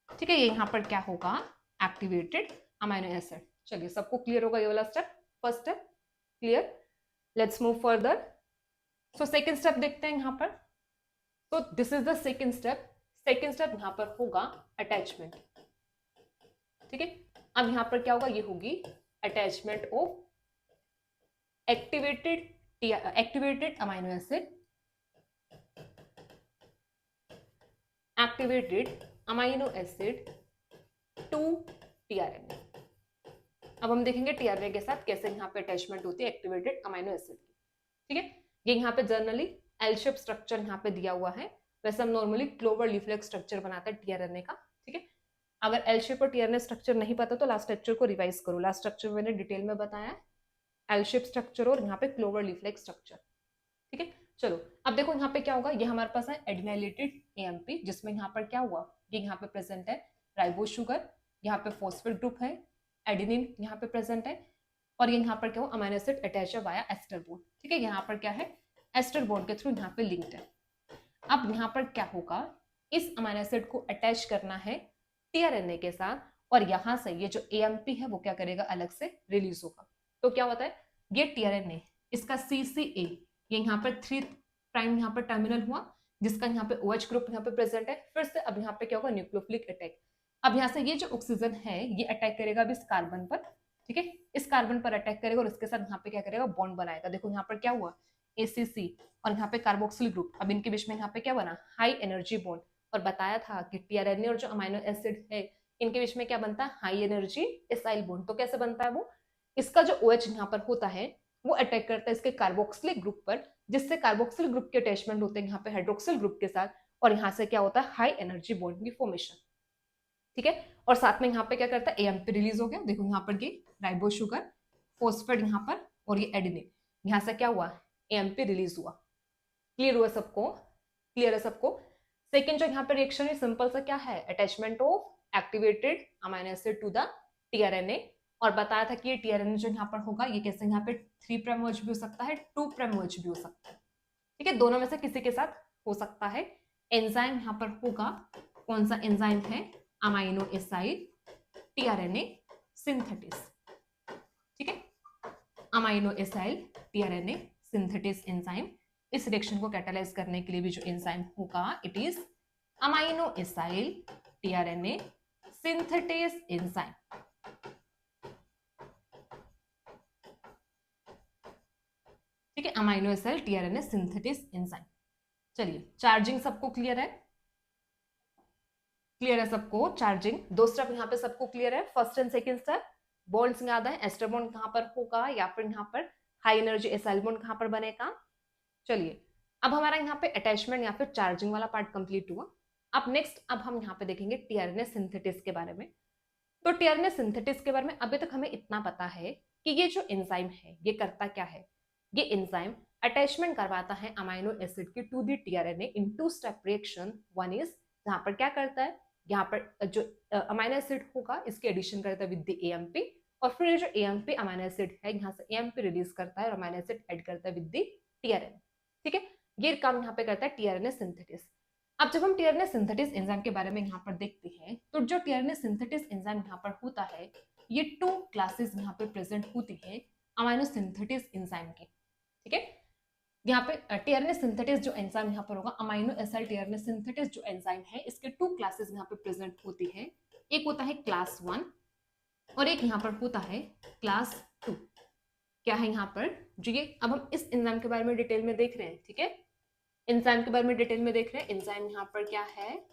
ठीक है। ये यहाँ पर क्या होगा, एक्टिवेटेड अमाइनो एसिड। चलिए सबको क्लियर होगा ये वाला step, first step clear. Let's move further. So second step देखते हैं यहाँ पर। तो this is the second step. Second step यहाँ पर होगा अटैचमेंट, ठीक है। अब यहाँ पर क्या होगा, ये होगी attachment of activated amino acid, activated amino acid to tRNA. अब हम देखेंगे टीआरएनए के साथ कैसे यहाँ पे अटैचमेंट होती है एक्टिवेटेड अमाइनो एसिड की, ठीक है। ये यहाँ पे जनरली एल शेप स्ट्रक्चर यहाँ पे दिया हुआ है, वैसे हम normally clover leaf like structure बनाते हैं टीआरएनए का, ठीक है। अगर एल शेप और टीआरएनए स्ट्रक्चर नहीं पता तो लास्ट लेक्चर को रिवाइज करो, लास्ट स्ट्रक्चर मैंने डिटेल में बताया है, एल शेप स्ट्रक्चर और यहाँ पे क्लोवर लीफ लाइक स्ट्रक्चर, ठीक है। चलो अब देखो यहाँ पे क्या होगा, ये हमारे पास है एडिनाइलेटेड एएमपी, जिसमें यहाँ पर क्या हुआ, ये यहाँ पे प्रेजेंट है राइबोस शुगर, यहाँ पे फॉस्फेट ग्रुप है, एडेनिन यहाँ पे प्रेजेंट है, और ये यहाँ पर क्या हो, अमाइनो एसिड अटैच है वाया एस्टर बॉन्ड, ठीक है। यहाँ पर क्या है, एस्टर बॉन्ड के थ्रू यहाँ पे लिंक्ड है। अब यहाँ पर क्या होगा, इस अमाइनो एसिड को अटैच करना है टीआरएनए के साथ, और यहाँ से ये जो एएमपी है वो क्या करेगा, अलग से रिलीज होगा। तो क्या होता है, ये टीआरएनए इसका सीसीए, ये यहाँ पर 3 प्राइम यहाँ पर टर्मिनल हुआ, जिसका यहाँ पे OH ग्रुप यहाँ पे प्रेजेंट है। फिर से अब यहाँ पे क्या होगा, न्यूक्लियोफिलिक अटैक। अब यहाँ से ये जो ऑक्सीजन है ये अटैक करेगा अब इस कार्बन पर, ठीक है, इस कार्बन पर अटैक करेगा और इसके साथ यहाँ पे क्या करेगा, बॉन्ड बनाएगा। देखो यहाँ पर क्या हुआ, ACC और यहाँ पे कार्बोक्सिल ग्रुप, अब इनके बीच में यहाँ पे क्या बना, हाई एनर्जी बॉन्ड। और बताया था कि टीआरएनए और जो अमाइनो एसिड है इनके बीच में क्या बनता है, हाई एनर्जी एसाइल बॉन्ड। तो कैसे बनता है वो, इसका जो OH यहाँ पर होता है वो अटैक करता है इसके कार्बोक्सिलिक ग्रुप पर, जिससे कार्बोक्सिल ग्रुप के अटैचमेंट होते हैं यहाँ पे हाइड्रोक्सिल ग्रुप के साथ, और यहाँ से क्या होता है, हाई एनर्जी बॉन्ड की फॉर्मेशन, ठीक है। और साथ में यहाँ पे क्या करता है, एएमपी रिलीज हो गया। देखो यहाँ पर ये राइबोस शुगर, फॉस्फेट यहाँ पर, और ये एडेनिन, यहाँ से क्या हुआ, एएमपी रिलीज हुआ। क्लियर हुआ सबको, क्लियर है सबको। सेकेंड जो यहाँ पे रिएक्शन है सिंपल सा क्या है, attachment of activated amino acid to the tRNA. और बताया था कि ये टीआरएनए जो यहाँ पर होगा ये कैसे, यहाँ पे 3' OH भी हो सकता है, 2' OH भी हो सकता है, ठीक है। दोनों में से किसी के साथ हो सकता है। एंजाइम यहाँ पर होगा, कौन सा एंजाइम है, अमाइनो एसाइड टीआरएनए सिंथेटिस, ठीक है। Amino aside tRNA synthetase enzyme, इस रिएक्शन को कैटालाइज करने के लिए भी जो एंजाइम होगा it is amino aside tRNA synthetase enzyme, ठीक है। Amino acid tRNA synthetase enzyme. चलिए चार्जिंग सबको क्लियर है, क्लियर है सबको चार्जिंग। दो स्टेप यहाँ पे सबको क्लियर है, first and second step. Bonds याद है, एस्टर बॉन्ड कहाँ पर होगा, या फिर यहाँ पर हाई एनर्जी एसाइल बॉन्ड कहाँ पर बनेगा। चलिए अब हमारा यहाँ पे अटैचमेंट या फिर चार्जिंग वाला पार्ट कंप्लीट हुआ। अब नेक्स्ट अब हम यहाँ पे देखेंगे टीआरएनए सिंथेटिस के बारे में। तो टीआरएनए सिंथेटिस के बारे में अभी तक हमें इतना पता है कि ये जो एंजाइम है ये करता क्या है, ये एंजाइम अटैचमेंट करवाता है अमाइनो एसिड के to the tRNA in 2 step reaction. One is जहां पर क्या करता है, यहाँ पर जो अमाइनो एसिड होगा इसके एडिशन करता है विद द एएमपी, और फिर ये जो एएमपी अमाइनो एसिड है यहाँ से एएमपी रिलीज करता है और अमाइनो एसिड ऐड करता है विद द टीआरएनए, ठीक है। ये काम यहाँ पे करता है टीआरएनए सिंथेटिस। अब जब हम टीआरएनए सिंथेटिस एंजाइम के बारे में यहाँ पर देखते हैं तो जो टीआरएनए सिंथेटिस एंजाइम यहाँ पर होता है ये 2 क्लासेस यहाँ पे प्रेजेंट होती है अमाइनो सिंथेटिस एंजाइम की, ठीक है। यहाँ पे टीआरएनए सिंथेटिस जो एंजाइम यहाँ पर होगा, अमाइनो एसिड टीआरएनए सिंथेटिस जो एंजाइम है इसके 2 क्लासेस यहाँ पे प्रेजेंट होती है। एक होता है क्लास 1 और एक यहाँ पर होता है क्लास 2। क्या है यहाँ पर जो ये, अब हम इस एंजाइम के बारे में डिटेल में देख रहे हैं, ठीक है। एंजाइम के बारे में डिटेल में देख रहे हैं। एंजाइम यहाँ पर क्या है,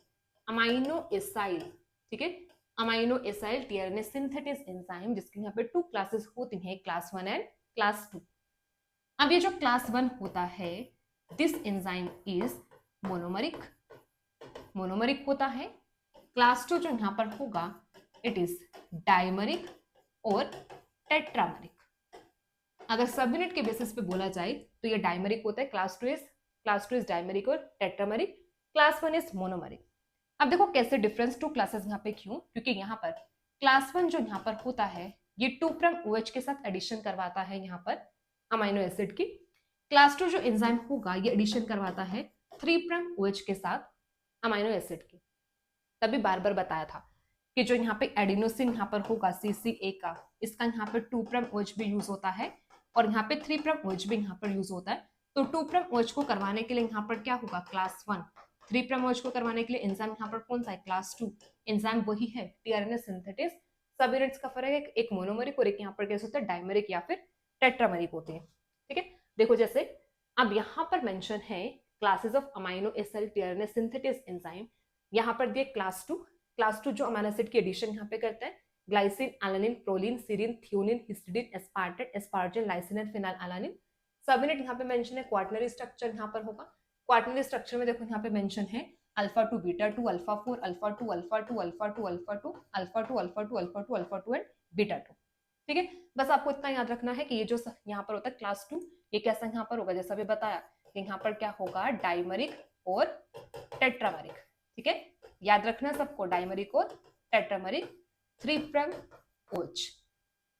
अमाइनो एसाइल, ठीक है। Amino acyl tRNA synthetase enzyme जिसके यहाँ पे 2 क्लासेस होती हैं, क्लास 1 एंड क्लास 2। अब ये जो क्लास 1 होता है दिस एंजाइम इज मोनोमरिक, मोनोमरिक होता है, क्लास 2 जो यहाँ पर होगा इट इज डाइमरिक और टेट्रामरिक। अगर सब यूनिट के बेसिस पे बोला जाए तो ये डाइमरिक होता है, क्लास टू इज डाइमरिक और टेट्रामरिक, क्लास 1 इज मोनोमरिक। अब देखो कैसे डिफरेंस टू क्लासेस यहाँ पे, क्यों? क्योंकि यहाँ पर क्लास 1 जो यहाँ पर होता है ये 2' OH के साथ एडिशन करवाता है यहाँ पर अमाइनो एसिड की। क्लास 2 जो एंजाइम होगा ये एडिशन करवाता है 3' OH के साथ अमाइनो एसिड की। तभी बार बार बताया था कि जो यहाँ पे एडिनोसिन यहाँ पर होगा CCA का, इसका यहाँ पर 2' OH भी यूज होता है और यहाँ पे 3' OH भी यहाँ पर यूज होता है। तो 2' OH को करवाने के लिए यहाँ पर क्या होगा, क्लास 1। 3' OH को करवाने के लिए एंजाइम यहाँ पर कौन सा है, क्लास 2। एंजाइम वही है, टीआरएनए सिंथेटिस। सब यूनिट्स का फर्क है, एक मोनोमरिक और एक यहाँ पर कैसे होता है, डायमरिक या फिर टेट्रामरिक होते हैं। ठीक है, देखो जैसे अब यहाँ पर मेंशन है classes of amino acid tRNA synthetase enzyme. यहाँ पर दिए क्लास 2 जो अमाइनो एसिड की एडिशन यहाँ पे करते हैं, glycine, alanine, proline, सीरिन, threonine, histidine, aspartate, asparagine, lysine and phenyl alanine. सब यूनिट यहाँ पे मेंशन है। क्वार्टनरी स्ट्रक्चर यहाँ पर होगा। क्वार्टनरी स्ट्रक्चर में देखो यहाँ पे मेंशन है alpha 2 beta 2 alpha 4 alpha 2 alpha 2 alpha 2 alpha 2 alpha 2 alpha 2 alpha 2 alpha 2 and beta 2। ठीक है, बस आपको इतना याद रखना है कि ये जो यहाँ पर होता है क्लास 2, ये कैसा यहाँ पर होगा, जैसा भी बताया कि यहाँ पर क्या होगा, डाइमरिक और टेट्रामरिक। ठीक है, याद रखना सबको, डाइमरिक और टेट्रामरिक, 3' OH।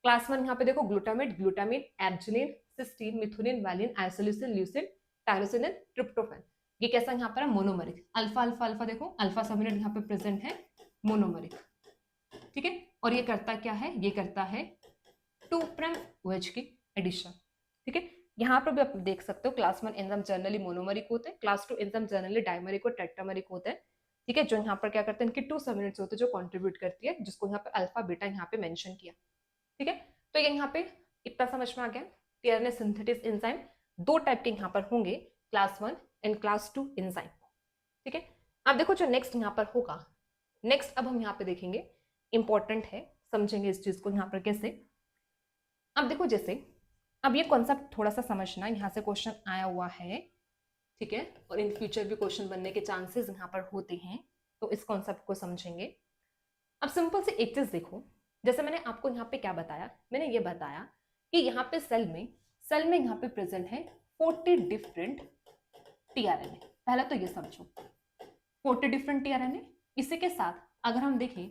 क्लास 1 यहाँ पे देखो glutamate, glutamine, arginine, cysteine, methionine, valine, isoleucine, leucine, tyrosine and tryptophan. ये कैसा यहाँ पर है, मोनोमरिक। अल्फा अल्फा अल्फा देखो, अल्फा सब यूनिट यहाँ पे प्रेजेंट है, मोनोमरिक। ठीक है, और ये करता क्या है, ये करता है 2' OH की एडिशन। ठीक है, यहाँ पर भी आप देख सकते हो क्लास 1 एंजाइम जनरली मोनोमरिक होते हैं, क्लास 2 एंजाइम जनरली डाइमरिक और टेट्रामरिक होते हैं। ठीक है, जो यहाँ पर क्या करते हैं, इनकी 2 सब यूनिट्स होते हैं जो कंट्रीब्यूट करती है, जिसको यहाँ पे अल्फा बीटा यहाँ पे मेंशन किया। ठीक है, तो ये यहाँ पे इतना समझ में आ गया। टीआरएनए सिंथेटिस एंजाइम 2 टाइप के यहाँ पर होंगे, क्लास 1 एंड क्लास 2 एंजाइम। ठीक है, अब देखो जो नेक्स्ट यहाँ पर होगा, नेक्स्ट अब हम यहाँ पे देखेंगे, इंपॉर्टेंट है, समझेंगे इस चीज को यहाँ पर कैसे। अब देखो जैसे अब ये कॉन्सेप्ट थोड़ा सा समझना, यहाँ से क्वेश्चन आया हुआ है। ठीक है, और इन फ्यूचर भी क्वेश्चन बनने के चांसेस यहाँ पर होते हैं, तो इस कॉन्सेप्ट को समझेंगे। अब सिंपल से एक चीज देखो, जैसे मैंने आपको यहाँ पे क्या बताया, मैंने ये बताया कि यहाँ पे सेल में यहाँ पे प्रेजेंट है 40 डिफरेंट टीआरएनए। पहले तो ये समझो 40 डिफरेंट टीआरएनए। इसी के साथ अगर हम देखें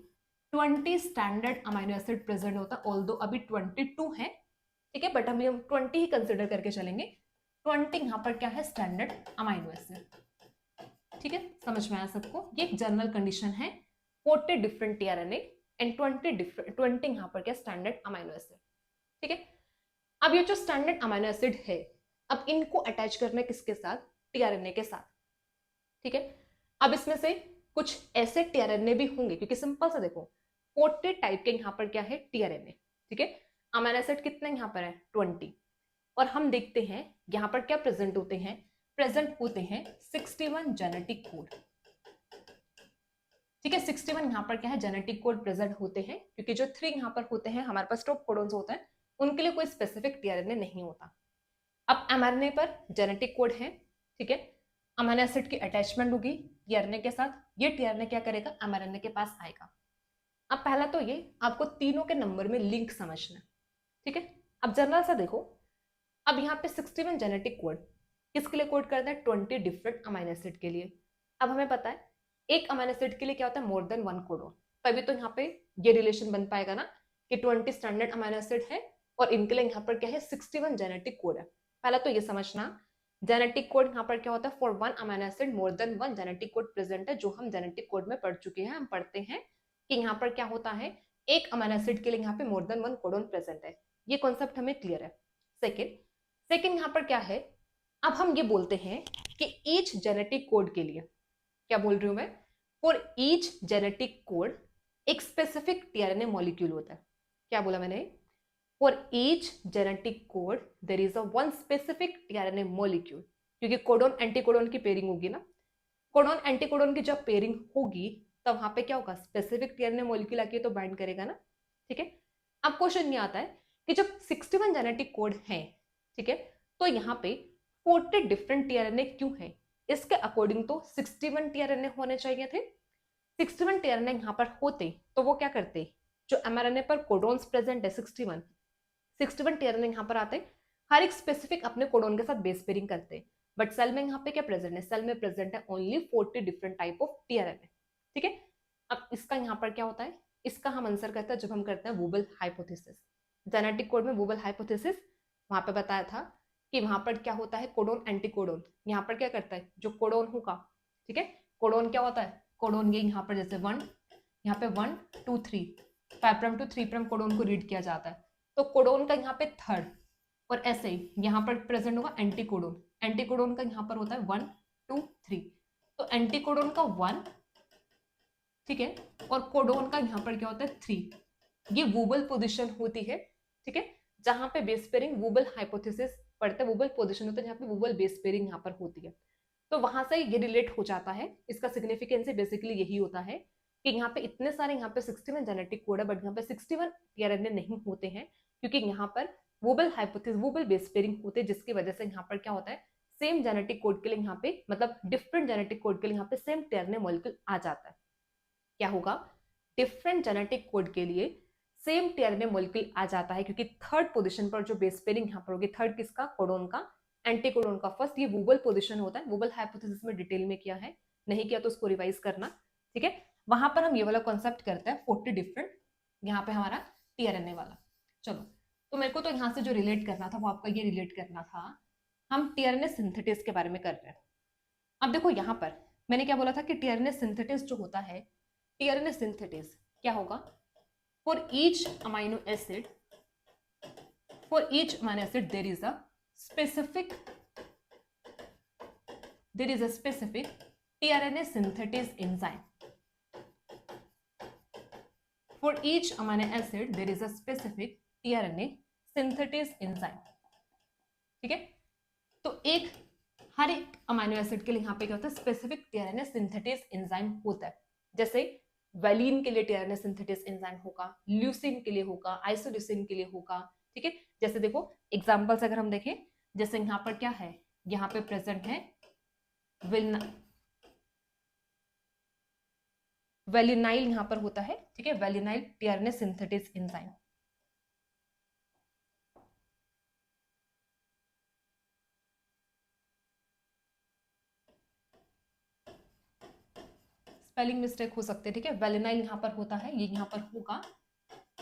20 स्टैंडर्ड अमाइनो एसिड प्रेजेंट होता है, ऑल्दो अभी 22 है। ठीक है, बट हम 20 ही कंसिडर करके चलेंगे। 20 यहाँ पर क्या है, स्टैंडर्ड अमाइनो एसिड। ठीक है, समझ में आया सबको, ये एक जनरल कंडीशन है, 40 डिफरेंट टीआरएनए एंड 20 यहाँ पर क्या, स्टैंडर्ड अमाइनो एसिड। ठीक है, अब ये जो स्टैंडर्ड अमाइनो एसिड है, अब इनको अटैच करना है किसके साथ, टीआरएनए के साथ। ठीक है, अब इसमें से कुछ ऐसे टीआरएनए भी होंगे, क्योंकि सिंपल सा देखो 40 टाइप के यहाँ पर क्या है, टीआरएनए। ठीक है, अमाइनो एसिड कितने यहाँ पर है, 20। और हम देखते हैं यहाँ पर क्या प्रेजेंट होते हैं, 61 जेनेटिक कोड। ठीक है, 61 यहाँ पर क्या है, जेनेटिक कोड प्रेजेंट होते हैं, क्योंकि जो 3 यहाँ पर होते हैं हमारे पास स्टॉप कोडॉन्स होते हैं, उनके लिए कोई स्पेसिफिक टीआरएनए नहीं होता। अब एमआरएनए पर जेनेटिक कोड है। ठीक है, अमाइनो एसिड की अटैचमेंट होगी टीआरएनए के साथ, ये टीआरएनए क्या करेगा, एमआरएनए के पास आएगा। अब पहला तो ये आपको तीनों के नंबर में लिंक समझना है। ठीक है, अब जनरल सा देखो, अब यहाँ पे 61 जेनेटिक कोड किसके लिए कोड करता है, 20 डिफरेंट अमाइनो एसिड के लिए। अब हमें पता है एक अमाइनो एसिड के लिए क्या होता है, मोर देन 1 कोडोन। तभी तो यहाँ पे ये रिलेशन बन पाएगा ना कि 20 स्टैंडर्ड अमाइनो एसिड है और इनके लिए यहाँ पर क्या है, 61 जेनेटिक कोड है। पहला तो ये समझना, जेनेटिक कोड यहाँ पर क्या होता है, for 1 amino acid more than 1 genetic code present है, जो हम जेनेटिक कोड में पढ़ चुके हैं। हम पढ़ते हैं कि यहाँ पर क्या होता है, एक अमाइनो एसिड के लिए यहाँ पे मोर देन 1 कोडोन प्रेजेंट है। ये कॉन्सेप्ट हमें क्लियर है। सेकेंड यहाँ पर क्या है, अब हम ये बोलते हैं कि ईच जेनेटिक कोड के लिए, क्या बोल रही हूं मैं, फॉर ईच जेनेटिक कोड एक स्पेसिफिक टीआरएनए मॉलिक्यूल होता है। क्या बोला मैंने, for each genetic code there is a one specific tRNA molecule, क्योंकि कोडोन एंटीकोडोन की पेयरिंग होगी ना, कोडोन एंटीकोडोन की जब पेयरिंग होगी तब वहां पे क्या होगा, स्पेसिफिक टीआरएनए मॉलिक्यूल आके तो बाइंड करेगा ना। ठीक है, अब क्वेश्चन ये आता है कि जब 61 जेनेटिक कोड है, ठीक है, तो यहाँ पे 40 डिफरेंट टीआरएनए क्यों है, इसके अकॉर्डिंग तो 61 टीआरएनए होने चाहिए थे। 61 टीआरएनए यहाँ पर होते तो वो क्या करते, जो एमआरएनए पर कोडोन्स प्रेजेंट है 61 टीआरएनए यहाँ पर आते, हर एक स्पेसिफिक अपने कोडोन के साथ बेस पेयरिंग करते। बट सेल में यहाँ पे क्या प्रेजेंट है, सेल में प्रेजेंट है only 40 different type of tRNA. ठीक है, अब इसका यहाँ पर क्या होता है, इसका हम आंसर करते हैं जब हम करते हैं वुबल हाइपोथेसिस। जेनेटिक कोड में वुबल हाइपोथेसिस वहां पे बताया था कि वहां पर क्या होता है, कोडोन एंटी कोडोन। यहाँ पर क्या करता है, जो कोडोन होगा, ठीक है, कोडोन क्या होता है, कोडोन ये यहाँ पर जैसे 1, यहाँ पे 1 2 3 5' to 3' कोडोन को रीड किया जाता है, तो कोडोन का यहाँ पे थर्ड, और ऐसे ही यहाँ पर प्रेजेंट होगा एंटी कोडोन। एंटी कोडोन का यहाँ पर होता है 1 2 3, तो एंटी कोडोन का 1, ठीक है, और कोडोन का यहाँ पर क्या होता है 3। ये वुबल पोजिशन होती है, ठीक है, जहां पे बेस पेयरिंग वुबल हाइपोथेसिस पढ़ते हैं, वुबल पोजिशन होता है जहाँ पे वुबल बेस पेयरिंग यहाँ पर होती है। तो वहां से ये रिलेट हो जाता है। इसका सिग्निफिकेंस बेसिकली यही होता है कि यहाँ पे इतने सारे यहाँ पे 61 जेनेटिक कोड है, बट यहाँ पे 61 टीआरएनए नहीं होते हैं, क्योंकि यहाँ पर वुबल हाइपोथेसिस वुबल बेस पेयरिंग होते हैं, जिसकी वजह से यहाँ पर क्या होता है, सेम जेनेटिक कोड के लिए यहाँ पे, मतलब डिफरेंट जेनेटिक कोड के लिए यहाँ पे सेम टीआरएनए मॉलिक्यूल आ जाता है। क्या होगा, डिफरेंट जेनेटिक कोड के लिए सेम टीआरएनए मॉलिक्यूल आ जाता है, क्योंकि थर्ड पोजीशन पर जो बेस पेयरिंग यहाँ पर होगी, थर्ड किसका, कोडोन का, एंटी कोडोन का फर्स्ट, ये वुबल पोजीशन होता है। वुबल हाइपोथेसिस में डिटेल में किया है, नहीं किया तो उसको रिवाइज करना, ठीक है। वहां पर हम ये वाला कॉन्सेप्ट करते हैं 40 डिफरेंट, यहाँ पे हमारा टीआरएनए वाला। चलो, तो मेरे को तो यहाँ से जो रिलेट करना था वो आपका ये रिलेट करना था, हम टीआरएनए सिंथेसिस के बारे में कर रहे हैं। अब देखो यहाँ पर मैंने क्या बोला था कि टीआरएनए सिंथेसिस जो होता है, टीआरएनए सिंथेसिस क्या होगा, for each amino acid there is a specific tRNA synthesis enzyme. For each amino acid there is a specific tRNA synthesis enzyme. ठीक है, तो हर एक अमाइनो एसिड के लिए यहाँ पे क्या होता है, स्पेसिफिक टीआरएनए सिंथेसिस एंजाइम होता है। जैसे वैलिन के लिए टीआरएनए सिंथेसिस एंजाइम होगा, ल्यूसिन के लिए होगा, आइसोल्यूसिन के लिए होगा, ठीक है। जैसे देखो एग्जांपल्स अगर हम देखें, जैसे यहाँ पर क्या है, यहाँ पे प्रेजेंट है वेलिनाइल यहाँ पर होता है, ठीक है, valinyl tRNA synthesis enzyme. Spelling mistake हो सकते हैं, ठीक है, वेलिनाइल यहाँ पर होता है, ये यहाँ पर होगा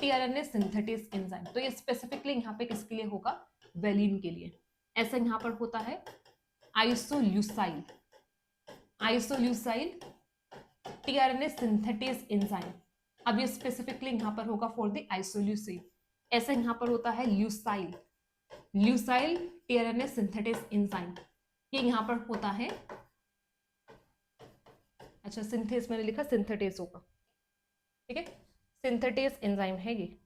टीआरएनए सिंथेसिस एंजाइम, तो ये स्पेसिफिकली यहाँ पे किसके लिए होगा, वेलिन के लिए। ऐसा यहाँ पर होता है आइसोल्यूसाइल टीआरएनए सिंथेसिस एंजाइम, अब ये स्पेसिफिकली यहाँ पर होगा फॉर द आइसोल्यूसिन। ऐसा यहाँ पर होता है ल्यूसाइल टीआरएनए सिंथेसिस एंजाइम, ये यहाँ पर होता है, अच्छा सिंथेस मैंने लिखा, सिंथेटिस होगा, ठीक है, सिंथेटिस एंजाइम है ये।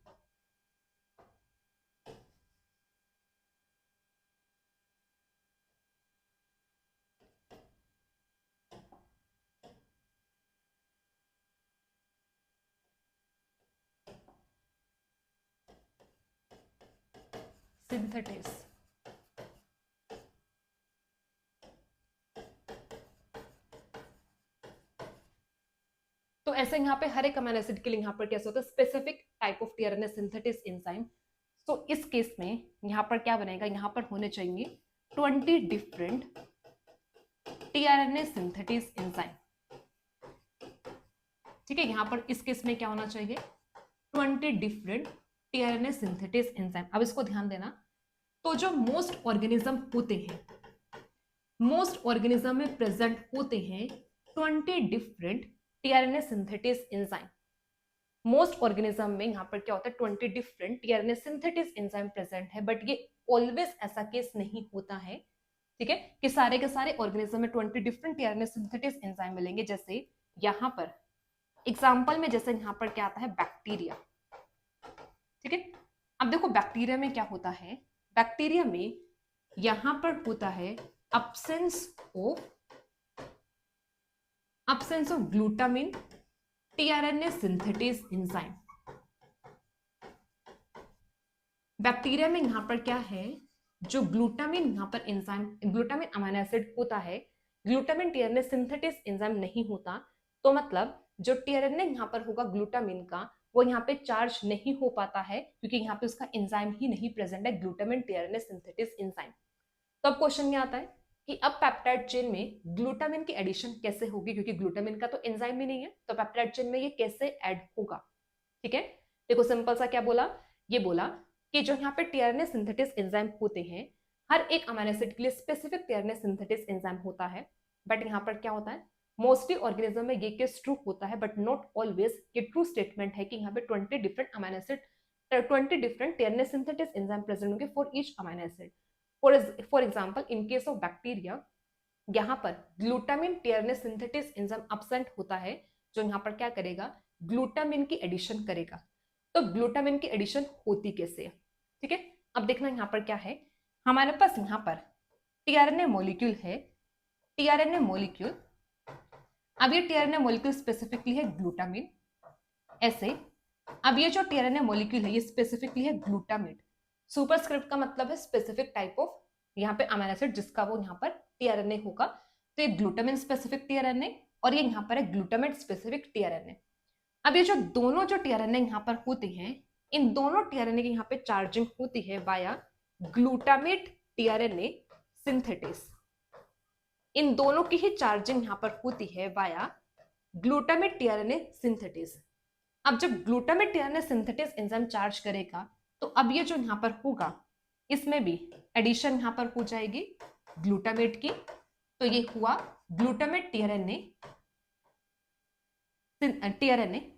सिंथेटिस, तो ऐसे यहाँ पे हर एक अमीनो एसिड के लिए यहाँ पर कैसे होता है, specific type of tRNA synthesis enzyme. तो इस केस में यहाँ पर क्या बनेगा, यहाँ पर होने चाहिए 20 डिफरेंट टीआरएनए सिंथेसिस एंजाइम, ठीक है। यहाँ पर इस केस में क्या होना चाहिए, 20 डिफरेंट टीआरएनए सिंथेसिस एंजाइम। अब इसको ध्यान देना, तो जो मोस्ट ऑर्गेनिज्म होते हैं, मोस्ट ऑर्गेनिज्म में प्रेजेंट होते हैं 20 different tRNA synthesis enzyme. Most organism में यहाँ पर क्या होता है, 20 different tRNA synthesis enzyme present है, बट ये ऑलवेज ऐसा केस नहीं होता है, ठीक है, कि सारे के सारे ऑर्गेनिज्म में 20 डिफरेंट टीआरएनए सिंथेसिस एंजाइम मिलेंगे। जैसे यहाँ पर एग्जाम्पल में, जैसे यहाँ पर क्या आता है, बैक्टीरिया, ठीक है। अब देखो बैक्टीरिया में क्या होता है, बैक्टीरिया में यहाँ पर होता है absence of glutamine tRNA synthesis enzyme। Bacteria में यहाँ पर क्या है, जो ग्लूटामिन यहाँ पर एंजाइम, ग्लूटामिन अमीनो एसिड होता है, ग्लूटामिन टीआरएनए सिंथेसिस एंजाइम नहीं होता, तो मतलब जो टीआरएनए यहाँ पर होगा ग्लूटामिन का, वो यहाँ पे चार्ज नहीं हो पाता है क्योंकि यहाँ पे उसका एंजाइम ही नहीं प्रेजेंट है, ग्लूटामिन टीआरएनए सिंथेटिस एंजाइम। तो अब क्वेश्चन क्या आता है कि अब पेप्टाइड चेन में ग्लूटामिन की एडिशन कैसे होगी, क्योंकि ग्लूटामिन का तो एंजाइम ही नहीं है, तो पेप्टाइड चेन में ये कैसे ऐड होगा। ठीक है, देखो सिंपल सा क्या बोला, ये बोला कि जो यहाँ पे टीआरएनए सिंथेटिस एंजाइम होते हैं, हर एक अमीनो एसिड के लिए स्पेसिफिक टीआरएनए सिंथेटिस एंजाइम होता है, बट यहाँ पर क्या होता है, मोस्टली ऑर्गेनिज्म में ये केस ट्रू होता है, बट नॉट ऑलवेज। ये ट्रू स्टेटमेंट है कि यहाँ पे 20 different amino acid 20 different tRNA synthetase enzyme present होंगे for each amino acid. For example in case of bacteria, यहाँ पर glutamine tRNA synthetase enzyme absent होता है, जो यहाँ पर क्या करेगा, ग्लूटामिन की एडिशन करेगा। तो ग्लूटामिन की एडिशन होती कैसे है, ठीक है। अब देखना यहाँ पर क्या है, हमारे पास यहाँ पर टीआरएनए मॉलिक्यूल है, टीआरएनए मॉलिक्यूल, अब ये टीआरएनए मॉलिक्यूल स्पेसिफिकली है ग्लूटामिन, ऐसे। अब ये जो टीआरएनए मॉलिक्यूल है ये स्पेसिफिकली है ग्लूटामेट। सुपरस्क्रिप्ट का मतलब है स्पेसिफिक टाइप ऑफ यहाँ पे अमीनो एसिड जिसका वो यहाँ पर टीआरएनए होगा, तो ये ग्लूटामिन स्पेसिफिक टीआरएनए और ये यहाँ पर है ग्लूटामेट स्पेसिफिक टीआरएनए। अब ये जो दोनों जो टीआरएनए यहाँ पर होते हैं, इन दोनों टीआरएनए की यहाँ पे चार्जिंग होती है वाया ग्लूटामेट टीआरएनए सिंथेटिस। इन दोनों की ही चार्जिंग यहाँ पर होती है वाया ग्लूटामेट टीआरएनए सिंथेटिस। अब जब glutamate tRNA synthetase enzyme charge करेगा, तो अब ये जो यहाँ पर होगा इसमें भी एडिशन यहाँ पर हो जाएगी ग्लूटामेट की, तो ये हुआ ग्लूटामेट टीआरएनए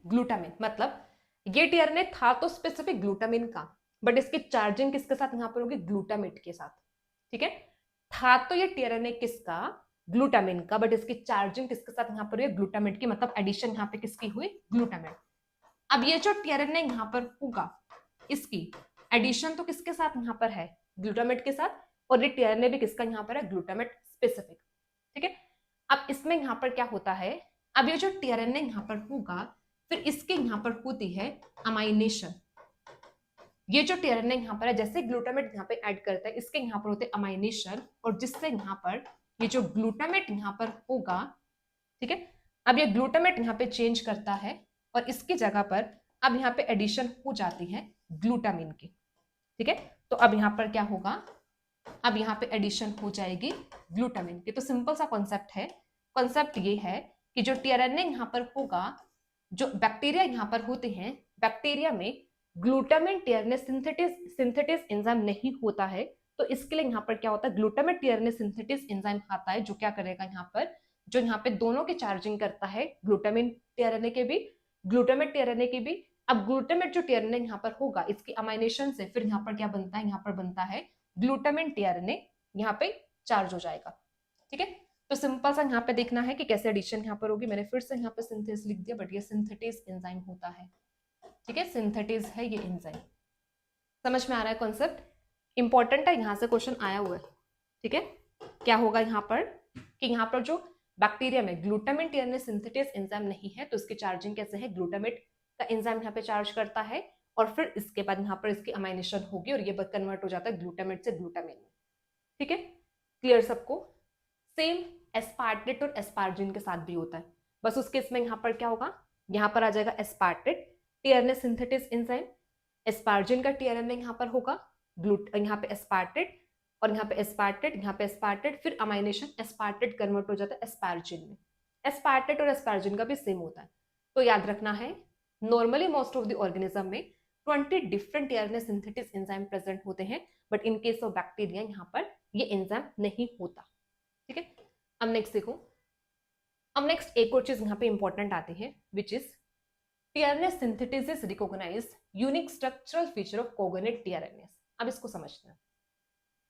ग्लूटामिन। मतलब ये टीआरएनए था तो स्पेसिफिक ग्लूटामिन का, बट इसकी चार्जिंग किसके साथ यहाँ पर होगी, ग्लूटामेट के साथ। ठीक है, था तो ये टीआरएनए किसका, ग्लूटामिन का, बट इसकी चार्जिंग किसके साथ यहाँ पर हुई, ग्लूटामेट की। मतलब एडिशन यहाँ पे किसकी हुई, ग्लूटामेट। अब ये जो टीआरएनए यहाँ पर होगा इसकी एडिशन तो किसके साथ यहाँ पर है, ग्लूटामेट के साथ, और ये टीआरएनए भी किसका यहाँ पर है, ग्लूटामेट स्पेसिफिक। ठीक है, अब इसमें यहाँ पर क्या होता है, अब ये जो टीआरएनए यहाँ पर होगा फिर इसके यहाँ पर होती है अमाइनेशन। ये जो टीआरएनए यहाँ पर है, जैसे ग्लूटामेट यहाँ पे ऐड करता है, इसके यहाँ पर होते हैं अमाइनेशन, और जिससे यहाँ पर ये जो ग्लूटामेट यहाँ पर होगा, ठीक है, अब ये ग्लूटामेट यहाँ पे चेंज करता है और इसकी जगह पर अब यहाँ पे एडिशन हो जाती है ग्लूटामिन की। ठीक है, तो अब यहाँ पर क्या होगा, अब यहाँ पे एडिशन हो जाएगी ग्लूटामिन की। तो सिंपल सा कॉन्सेप्ट है, कॉन्सेप्ट ये है कि जो टीआरएनए यहाँ पर होगा, जो बैक्टीरिया यहाँ पर होते हैं, बैक्टीरिया में ग्लूटामिन टीआरएनए सिंथेटिस एंजाइम नहीं होता है, तो इसके लिए यहाँ पर क्या होता है, ग्लूटामेट टीआरएनए सिंथेटिस एंजाइम आता है, जो क्या करेगा यहाँ पर, जो यहाँ पे दोनों की चार्जिंग करता है, ग्लूटामिन टीआरएनए के भी, ग्लूटामेट टीआरएनए की भी। अब ग्लूटामेट जो टीआरएनए यहाँ पर होगा इसकी अमाइनेशन से फिर यहाँ पर क्या बनता है, यहाँ पर बनता है ग्लूटामिन टीआरएनए, यहाँ पे चार्ज हो जाएगा। ठीक है, तो सिंपल सा यहाँ पे देखना है कि कैसे एडिशन यहाँ पर होगी। मैंने फिर से यहाँ पे सिंथेस लिख दिया, बट ये सिंथेटिस एंजाइम होता है। ठीक है, सिंथेटिस है ये एंजाइम। समझ में आ रहा है कॉन्सेप्ट, इंपॉर्टेंट है, यहाँ से क्वेश्चन आया हुआ है। ठीक है, क्या होगा यहाँ पर कि यहाँ पर जो बैक्टीरिया में ग्लूटामिन टीआरएनए सिंथेटिस एंजाइम नहीं है, तो इसकी चार्जिंग कैसे है, ग्लूटामेट का एंजाइम यहाँ पे चार्ज करता है, और फिर इसके बाद यहाँ पर इसकी अमाइनेशन होगी और ये कन्वर्ट हो जाता है ग्लूटामेट से ग्लूटामिन में। ठीक है, क्लियर सबको। सेम एस्पार्टेट और एस्पार्जिन के साथ भी होता है, बस उस केस में यहाँ पर क्या होगा, यहाँ पर आ जाएगा aspartate tRNA synthetase enzyme, asparagine का टीआरएनए यहाँ पर होगा यहाँ पे एस्पार्टेट, और यहाँ पे एस्पार्टेट, यहाँ पे एस्पार्टेट, फिर अमाइनेशन एस्पार्टेट कन्वर्ट हो जाता है एस्पार्जिन में। एस्पार्टेट और एस्पार्जिन का भी सेम होता है, तो याद रखना है, normally most of the organism में 20 different tRNA synthetase enzyme present होते हैं, but in case of bacteria यहाँ पर ये एंजाइम नहीं होता। ठीक है, अब नेक्स्ट देखो, अब नेक्स्ट एक और चीज यहाँ पे इंपॉर्टेंट आती है, which is tRNA synthetase is recognized unique structural feature of coordinate tRNA. अब इसको समझते हैं,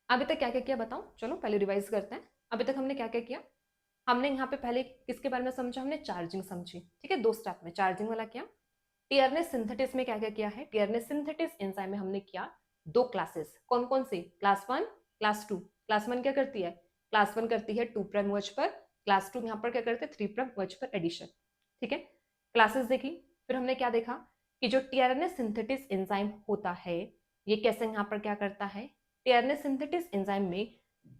अभी तक क्या क्या किया बताओ, चलो पहले रिवाइज करते हैं। अभी तक हमने क्या क्या किया, हमने यहाँ पे पहले किसके बारे में समझा, हमने चार्जिंग समझी। ठीक है, 2 स्टेप में चार्जिंग वाला किया। टीआरएनए सिंथेटिस में क्या क्या किया है, टीआरएनए सिंथेटिस एंजाइम में हमने किया 2 क्लासेस, कौन कौन सी, क्लास 1 क्लास 2। क्लास 1 क्या करती है, क्लास 1 करती है 2' OH पर, क्लास 2 यहाँ पर क्या करते हैं 3' OH पर एडिशन। ठीक है, क्लासेस देखी। फिर हमने क्या देखा कि जो टीआरएनए सिंथेटिस एंजाइम होता है ये कैसे यहाँ पर क्या करता है, टीआरएनए सिंथेटिस एंजाइम में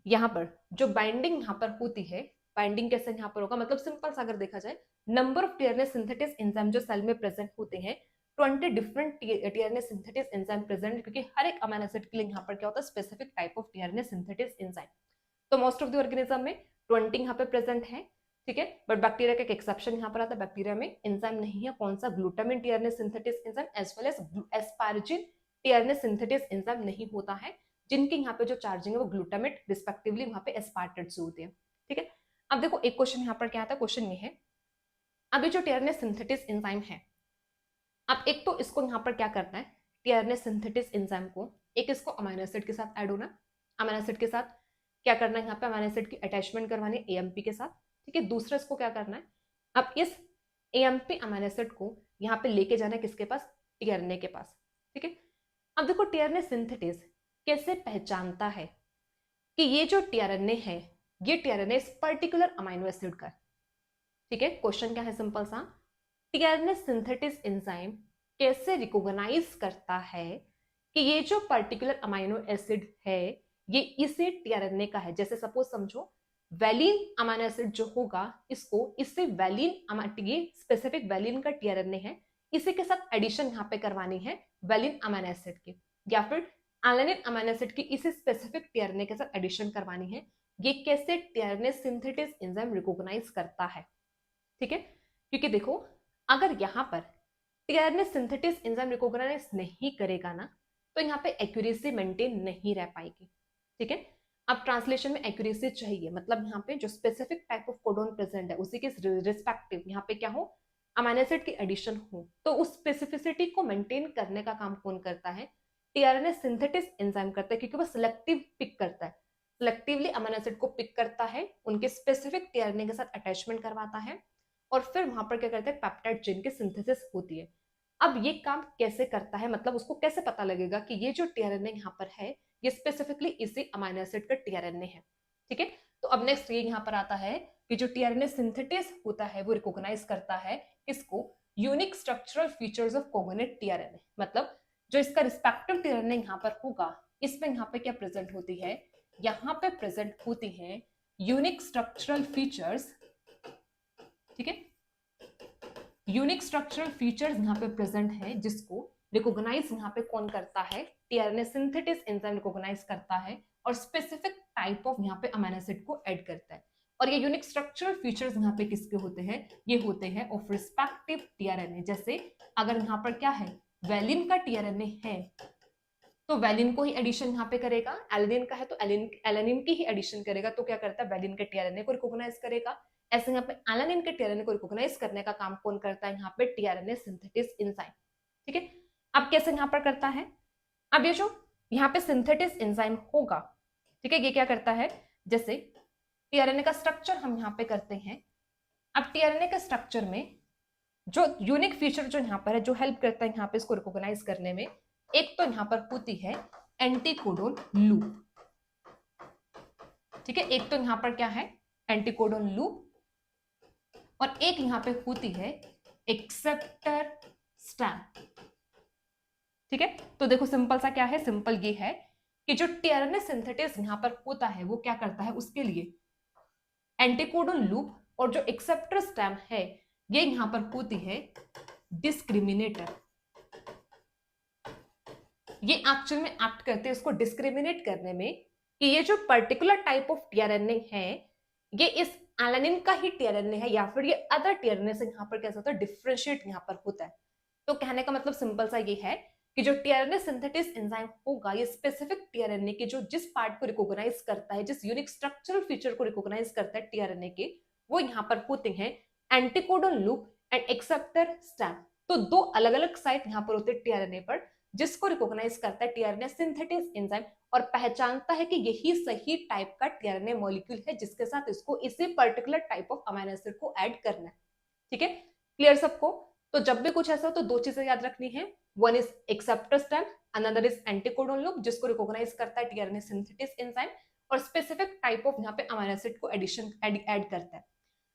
यहाँ पर जो बाइंडिंग यहाँ पर होती है बाइंडिंग कैसे यहाँ पर होगा, मतलब सिंपल सा अगर देखा जाए, number of tRNA synthetase enzyme जो सेल में प्रेजेंट होते हैं 20 different tRNA synthetase enzyme present, क्योंकि हर एक अमीनो एसिड के लिए यहाँ पर क्या होता है specific type of tRNA synthetase enzyme. तो मोस्ट ऑफ द ऑर्गेनिज्म में 20 यहाँ पे प्रेजेंट है, ठीक है। बट बैक्टीरिया का एक एक्सेप्शन यहाँ पर आता है, बैक्टीरिया में एंजाइम नहीं है, कौन सा, glutamine tRNA synthetase enzyme as well as asparagine tRNA synthetase enzyme नहीं होता है, जिनके यहाँ पे जो चार्जिंग है वो ग्लूटामेट रिस्पेक्टिवली वहाँ पे एस्पार्टेट से होती है, ठीक है। अब देखो एक क्वेश्चन यहाँ पर क्या आता है, क्वेश्चन ये है, अभी जो टीआरएनए सिंथेटिस एंजाइम है, अब एक तो इसको यहाँ पर क्या करना है, टीआरएनए सिंथेटिस एंजाइम को एक इसको अमीनो एसिड के साथ ऐड होना, अमीनो एसिड के साथ क्या करना है, यहाँ पे अमीनो एसिड की अटैचमेंट करवानी है एएमपी के साथ, ठीक है। दूसरा इसको क्या करना है, अब इस एएमपी अमीनो एसिड को यहाँ पे लेके जाना है किसके पास, टीआरएनए के पास, ठीक है। अब देखो टीआरएनए सिंथेटिस कैसे पहचानता है कि ये जो टीआरएनए है ये टीआरएनए इस पर्टिकुलर अमीनो एसिड का, ठीक है। क्वेश्चन क्या है, सिंपल सा, टीआरएनए सिंथेटिस एंजाइम कैसे रिकॉग्नाइज करता है कि ये जो पर्टिकुलर अमीनो एसिड है ये इसी टीआरएनए का है। जैसे सपोज समझो वैलिन अमीनो एसिड जो होगा इसको इससे वैलिन, ये स्पेसिफिक वैलिन का टीआरएनए है, इसी के साथ एडिशन यहाँ पे करवानी है वैलिन अमीनो एसिड की, या फिर एलानिन अमीनो एसिड की इसी स्पेसिफिक टीआरएनए के साथ एडिशन करवानी है। ये कैसे टीआरएनए सिंथेटिस एंजाइम रिकॉग्नाइज करता है, ठीक है। क्योंकि देखो अगर यहाँ पर टीआरएनए सिंथेटिस एंजाइम रिकॉग्नाइज नहीं करेगा ना तो यहाँ पे एक्यूरेसी मेंटेन नहीं रह पाएगी, ठीक है। अब ट्रांसलेशन में एक्यूरेसी चाहिए, मतलब यहाँ पे जो specific type of codon present है उसी के रिस्पेक्टिव यहाँ पे क्या हो, अमीनो एसिड की एडिशन हो, तो उस स्पेसिफिसिटी को मेंटेन करने का काम कौन करता है, टीआरएनए सिंथेटिस एंजाइम करता है, क्योंकि वो सिलेक्टिव पिक करता है, सिलेक्टिवली अमीनो एसिड को पिक करता है, उनके स्पेसिफिक टीआरएनए के साथ अटैचमेंट करवाता है और फिर वहां पर क्या करते हैं पेप्टाइड चेन की सिंथेसिस होती है। अब ये काम कैसे करता है, मतलब उसको कैसे पता लगेगा कि ये जो टीआरएनए यहाँ पर है ये स्पेसिफिकली इसी अमीनो एसिड का टीआरएनए है, ठीक है। तो अब नेक्स्ट ये यहाँ पर आता है कि जो टीआरएनए सिंथेटिस होता है वो रिकॉग्नाइज करता है इसको unique structural features of cognate tRNA, मतलब जो इसका रिस्पेक्टिव टीआरएनए यहाँ पर होगा इसमें यहाँ पे क्या प्रेजेंट होती है, यहाँ पे प्रेजेंट होती है यूनिक स्ट्रक्चरल फीचर्स, ठीक है। यूनिक स्ट्रक्चरल फीचर्स यहाँ पे प्रेजेंट है जिसको रिकॉग्नाइज यहाँ पे कौन करता है, टीआरएनए सिंथेटिस एंजाइम रिकॉग्नाइज करता है और स्पेसिफिक टाइप ऑफ यहाँ पे अमीनो एसिड को ऐड करता है। और ये यूनिक स्ट्रक्चरल फीचर्स यहाँ पे किसके होते हैं, ये होते हैं ऑफ रिस्पेक्टिव टीआरएनए। जैसे अगर यहाँ पर क्या है वैलिन का टीआरएनए है तो वैलिन को ही एडिशन यहाँ पे करेगा, एलेनिन का है तो एलेनिन की ही एडिशन करेगा, तो क्या करता है वैलिन के टीआरएनए को रिकॉग्नाइज करेगा। ऐसे यहाँ पे एलानिन के टीआरएनए को रिकॉग्नाइज करने का काम कौन करता है, यहाँ पे टीआरएनए सिंथेटिस एंजाइम, ठीक है। अब कैसे यहाँ पर करता है, अब ये जो यहाँ पे सिंथेटिस एंजाइम होगा, ठीक है, ये क्या करता है, जैसे टीआरएनए का स्ट्रक्चर हम यहाँ पे करते हैं। अब टीआरएनए के स्ट्रक्चर में जो यूनिक फीचर जो यहाँ पर है जो हेल्प करता है यहाँ पे इसको रिकॉग्नाइज करने में, एक तो यहाँ पर होती है एंटीकोडोन लूप, ठीक है, एक तो यहाँ पर क्या है एंटीकोडोन लूप और एक यहाँ पे होती है एक्सेप्टर स्टैम्प, ठीक है। तो देखो सिंपल सा क्या है, सिंपल ये है कि जो टीआरएनए सिंथेटिस यहाँ पर होता है वो क्या करता है, उसके लिए एंटीकोडोन लूप और जो एक्सेप्टर स्टैम्प है ये यहाँ पर होती है डिस्क्रिमिनेटर। ये एक्चुअल में एक्ट करते हैं इसको डिस्क्रिमिनेट करने में कि ये जो पर्टिकुलर टाइप ऑफ टीआरएनए है ये इस एलानिन का ही टीआरएनए है या फिर ये अदर टीआरएनए से यहाँ पर कैसा होता है डिफरेंशिएट यहाँ पर होता है। तो कहने का मतलब सिंपल सा ये है कि जो टीआरएनए सिंथेटिस एंजाइम होगा ये स्पेसिफिक टीआरएनए के जो जिस पार्ट को रिकॉग्नाइज करता है, जिस यूनिक स्ट्रक्चरल फीचर को रिकॉग्नाइज करता है टीआरएनए के, वो यहाँ पर होते हैं anticodon loop and acceptor stamp. तो दो अलग अलग साइट यहाँ पर होते हैं टीआरएनए पर जिसको रिकॉग्नाइज करता है टीआरएनए सिंथेटिस एंजाइम और पहचानता है कि यही सही टाइप का टीआरएनए मॉलिक्यूल है जिसके साथ इसको इसी particular type of amino acid को ऐड करना है, ठीक है। क्लियर सबको? तो जब भी कुछ ऐसा हो तो दो चीजें याद रखनी है, one is acceptor stamp, another is anticodon loop जिसको रिकॉग्नाइज करता है टीआरएनए सिंथेटिस एंजाइम और स्पेसिफिक टाइप ऑफ यहाँ पे अमीनो एसिड को एडिशन ऐड करता है।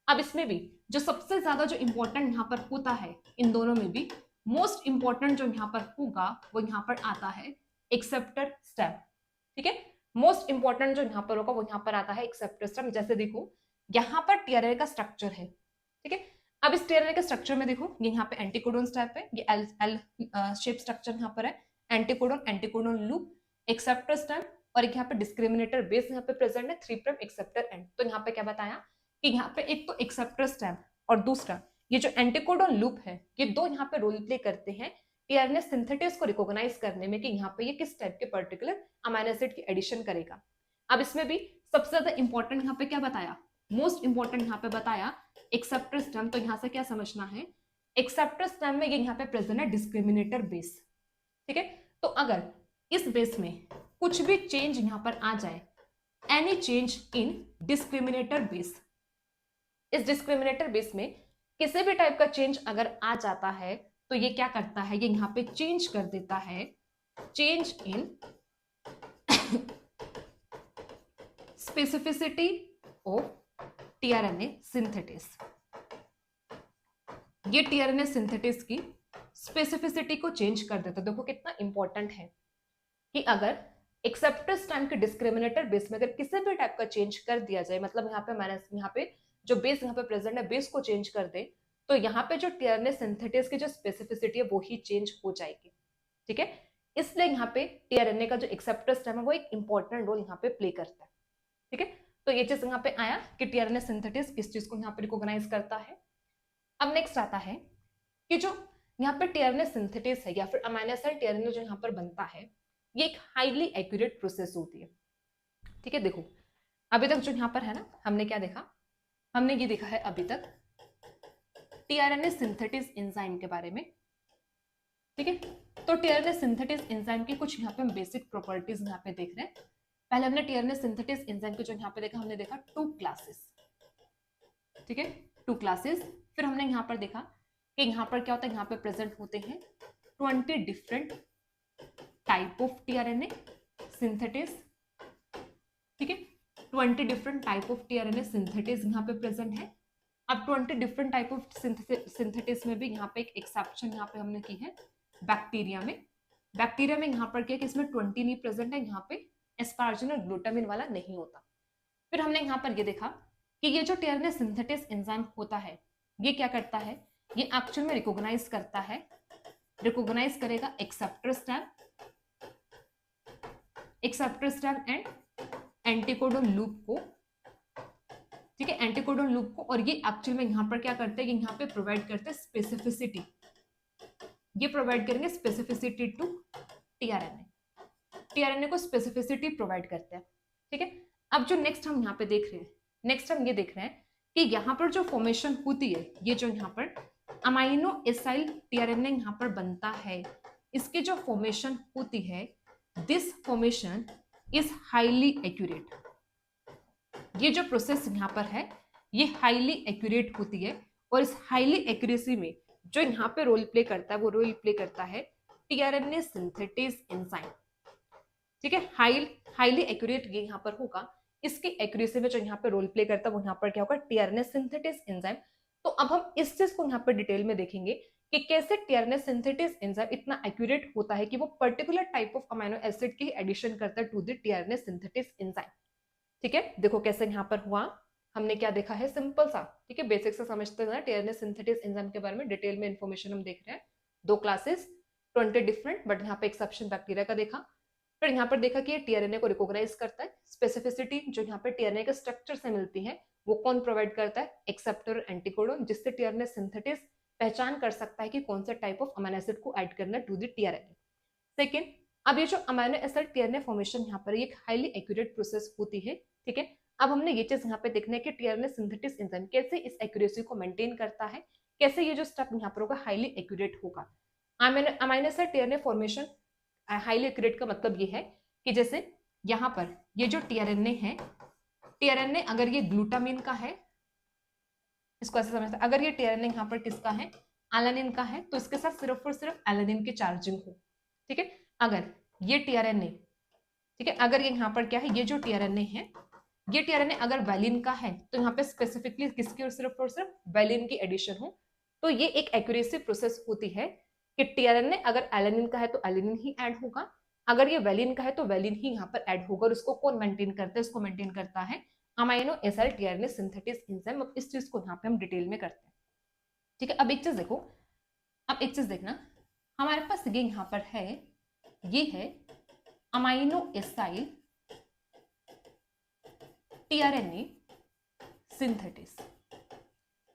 अब इसमें भी जो सबसे ज्यादा जो इंपॉर्टेंट यहाँ पर होता है इन दोनों में भी मोस्ट इंपॉर्टेंट जो यहाँ पर होगा वो यहाँ पर आता है एक्सेप्टर स्टैम्प, ठीक है। मोस्ट इंपॉर्टेंट जो यहाँ पर होगा वो यहाँ पर आता है एक्सेप्टर स्टैम्प। जैसे देखो यहाँ पर टीआरएनए का स्ट्रक्चर है, ठीक है। अब इस टीआरएनए के स्ट्रक्चर में देखो, ये यहाँ पे एंटीकोडोन टाइप है, ये एल एल शेप स्ट्रक्चर यहाँ पर है, anticodon, anticodon loop, acceptor stamp, और एक यहाँ पे डिस्क्रिमिनेटर बेस यहाँ पे प्रेजेंट है, 3' एक्सेप्टर एंड। तो यहाँ पे क्या बताया कि यहाँ पे एक तो एक्सेप्टर स्टैम्प और दूसरा ये जो एंटीकोडोन लूप है, ये दो यहाँ पे रोल प्ले करते हैं टीआरएनए सिंथेटिस को रिकॉग्नाइज करने में कि यहाँ पे ये किस टाइप के पर्टिकुलर अमीनो एसिड की एडिशन करेगा। अब इसमें भी सबसे ज्यादा इंपॉर्टेंट यहाँ पे क्या बताया, मोस्ट इंपॉर्टेंट यहाँ पे बताया एक्सेप्टर स्टैम्प। तो यहाँ से क्या समझना है, एक्सेप्टर स्टैम्प में ये यहाँ पे प्रेजेंट है डिस्क्रिमिनेटर बेस, ठीक है। तो अगर इस बेस में कुछ भी चेंज यहाँ पर आ जाए, any change in discriminator base, इस डिस्क्रिमिनेटर बेस में किसी भी टाइप का चेंज अगर आ जाता है तो ये क्या करता है, ये यहाँ पे चेंज कर देता है, change in specificity of tRNA synthetase. ये टीआरएनए सिंथेटिस की स्पेसिफिसिटी को चेंज कर देता है। देखो कितना इंपॉर्टेंट है कि अगर एक्सेप्टर स्टैम्प के डिस्क्रिमिनेटर बेस में अगर किसी भी टाइप का चेंज कर दिया जाए, मतलब यहाँ पे मैंने यहाँ पे जो बेस यहाँ पे प्रेजेंट है बेस को चेंज कर दे, तो यहाँ पे जो टीआरएनए सिंथेटिस की जो स्पेसिफिसिटी है वो ही चेंज हो जाएगी, ठीक है। इसलिए यहाँ पे टीआरएनए का जो एक्सेप्टर स्टैम्प है वो एक इंपॉर्टेंट रोल यहाँ पे प्ले करता है, ठीक है। तो ये चीज यहाँ पे आया कि टीआरएनए सिंथेटिस किस चीज को यहाँ पे रिकॉग्नाइज करता है। अब नेक्स्ट आता है कि जो यहाँ पे टीआरएनए सिंथेटिस है या फिर अमीनो एसिड टीआरएनए जो यहाँ पर बनता है, ये एक हाईली एक्यूरेट प्रोसेस होती है, ठीक है। देखो अभी तक जो यहाँ पर है ना, हमने क्या देखा, हमने ये देखा है अभी तक टीआरएनए सिंथेटिस एंजाइम के बारे में, ठीक है। तो टीआरएनए सिंथेटिस एंजाइम की कुछ यहाँ पे हम बेसिक प्रॉपर्टीज यहाँ पे देख रहे हैं। पहले हमने टीआरएनए सिंथेटिस एंजाइम को जो यहाँ पे देखा, हमने देखा 2 क्लासेस, ठीक है, 2 क्लासेस। फिर हमने यहाँ पर देखा कि यहाँ पर क्या होता है, यहाँ पे प्रेजेंट होते हैं 20 different type of tRNA synthetase, ठीक है, 20 different type of tRNA synthetase यहाँ पे प्रेजेंट है। अब 20 डिफरेंट टाइप ऑफ सिंथेटिस में भी यहाँ पे एक एक्सेप्शन यहाँ पे हमने की है बैक्टीरिया में। बैक्टीरिया में यहाँ पर क्या कि इसमें 20 नहीं प्रेजेंट है, यहाँ पे एस्पार्जिन और ग्लूटामिन वाला नहीं होता। फिर हमने यहाँ पर ये देखा कि ये जो टीआरएनए सिंथेटिस एंजाइम होता है, ये क्या करता है, ये एक्चुअल में रिकॉग्नाइज करता है, रिकॉग्नाइज करेगा acceptor stamp and anticodon loop को, ठीक है, एंटीकोडोन लूप को। और ये एक्चुअल में यहाँ पर क्या करते हैं, यहाँ पे प्रोवाइड करते हैं स्पेसिफिसिटी, ये प्रोवाइड करेंगे स्पेसिफिसिटी टू टीआरएनए, टीआरएनए को स्पेसिफिसिटी प्रोवाइड करते हैं, ठीक है। अब जो नेक्स्ट हम यहाँ पे देख रहे हैं, नेक्स्ट हम ये देख रहे हैं कि यहाँ पर जो फॉर्मेशन होती है, ये जो यहाँ पर अमाइनो एसाइल टीआरएनए यहाँ पर बनता है, इसकी जो फॉर्मेशन होती है, this formation is highly accurate. ये जो प्रोसेस यहाँ पर है ये हाईली एक्यूरेट होती है, और इस हाईली एक्यूरेसी में जो यहाँ पे रोल प्ले करता है वो रोल प्ले करता है टीआरएनए सिंथेटिस एंजाइम, ठीक है। हाईली एक्यूरेट ये यहाँ पर होगा, इसकी एक्यूरेसी में जो यहाँ पे रोल प्ले करता है वो यहाँ पर क्या होगा, टीआरएनए सिंथेटिस एंजाइम। तो अब हम इस चीज को यहाँ पर डिटेल में देखेंगे कि कैसे टीआरएनए सिंथेटिस एंजाइम इतना एक्यूरेट होता है कि वो particular type of amino acid की एडिशन करता है to the tRNA synthetase enzyme, ठीक है। देखो कैसे यहाँ पर हुआ, हमने क्या देखा है, सिंपल सा, ठीक है, बेसिक से समझते हैं। टीआरएनए सिंथेटिस एंजाइम के बारे में डिटेल में इंफॉर्मेशन हम देख रहे हैं, 2 क्लासेस, 20 डिफरेंट, बट यहाँ पे एक्सेप्शन बैक्टीरिया का देखा। फिर यहाँ पर देखा कि ये टीआरएनए को रिकॉग्नाइज करता है, स्पेसिफिसिटी जो यहाँ पे टीआरएनए के स्ट्रक्चर से मिलती है वो कौन प्रोवाइड करता है, एक्सेप्टर और एंटीकोडोन, जिससे टीआरएनए सिंथेटिस पहचान कर सकता है कि कौन से टाइप ऑफ अमीनो एसिड को ऐड करना है टू द टीआरएनए। सेकेंड, अब ये जो अमीनो एसिड टीआरएनए फॉर्मेशन यहाँ पर एक हाईली एक्यूरेट प्रोसेस होती है, ठीक है। अब हमने ये चीज यहाँ पे देखना है कि टीआरएनए सिंथेटिस एंजाइम कैसे इस एक्यूरेसी को मेंटेन करता है, कैसे ये जो स्टेप यहाँ पर होगा हाईली एक्यूरेट होगा। Amino acid tRNA formation highly accurate का मतलब ये है कि जैसे यहाँ पर ये जो टीआरएनए है, टीआरएनए अगर ये ग्लूटामिन का है, इसको ऐसे समझते हैं, अगर ये टीआरएनए यहाँ पर किसका है, एलानिन का है, तो इसके साथ सिर्फ और सिर्फ एलानिन की चार्जिंग हो, ठीक है। अगर ये टीआरएनए, ठीक है, अगर ये यहाँ पर क्या है, ये जो टीआरएनए है, ये टीआरएनए अगर वैलिन का है तो यहाँ पे स्पेसिफिकली किसकी और सिर्फ वैलिन की एडिशन हो। तो ये एक एक्यूरेसी प्रोसेस होती है कि टीआरएनए अगर एलानिन का है तो एलानिन ही ऐड होगा, अगर ये वैलिन का है तो वैलिन ही यहाँ पर ऐड होगा। और उसको कौन मेंटेन करता है, इसको मेंटेन करता है amino acid tRNA synthetase enzyme. अब इस चीज को यहाँ पे हम डिटेल में करते हैं, ठीक है। अब एक चीज देखो, अब एक चीज देखना, हमारे पास ये यहाँ पर है, ये है अमाइनो एसिड टीआरएनए सिंथेटिस,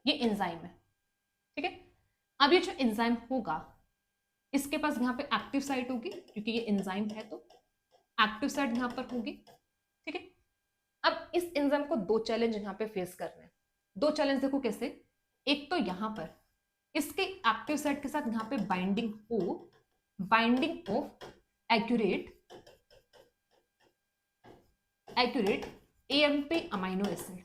ये एंजाइम है, ठीक है। अब ये जो एंजाइम होगा इसके पास यहाँ पे एक्टिव साइट होगी, क्योंकि ये एंजाइम है तो एक्टिव साइट यहाँ पर होगी, ठीक है। अब इस एंजाइम को दो चैलेंज यहाँ पे फेस करने हैं। दो चैलेंज देखो कैसे, एक तो यहाँ पर इसके एक्टिव साइट के साथ यहाँ पे binding of accurate AMP amino acid,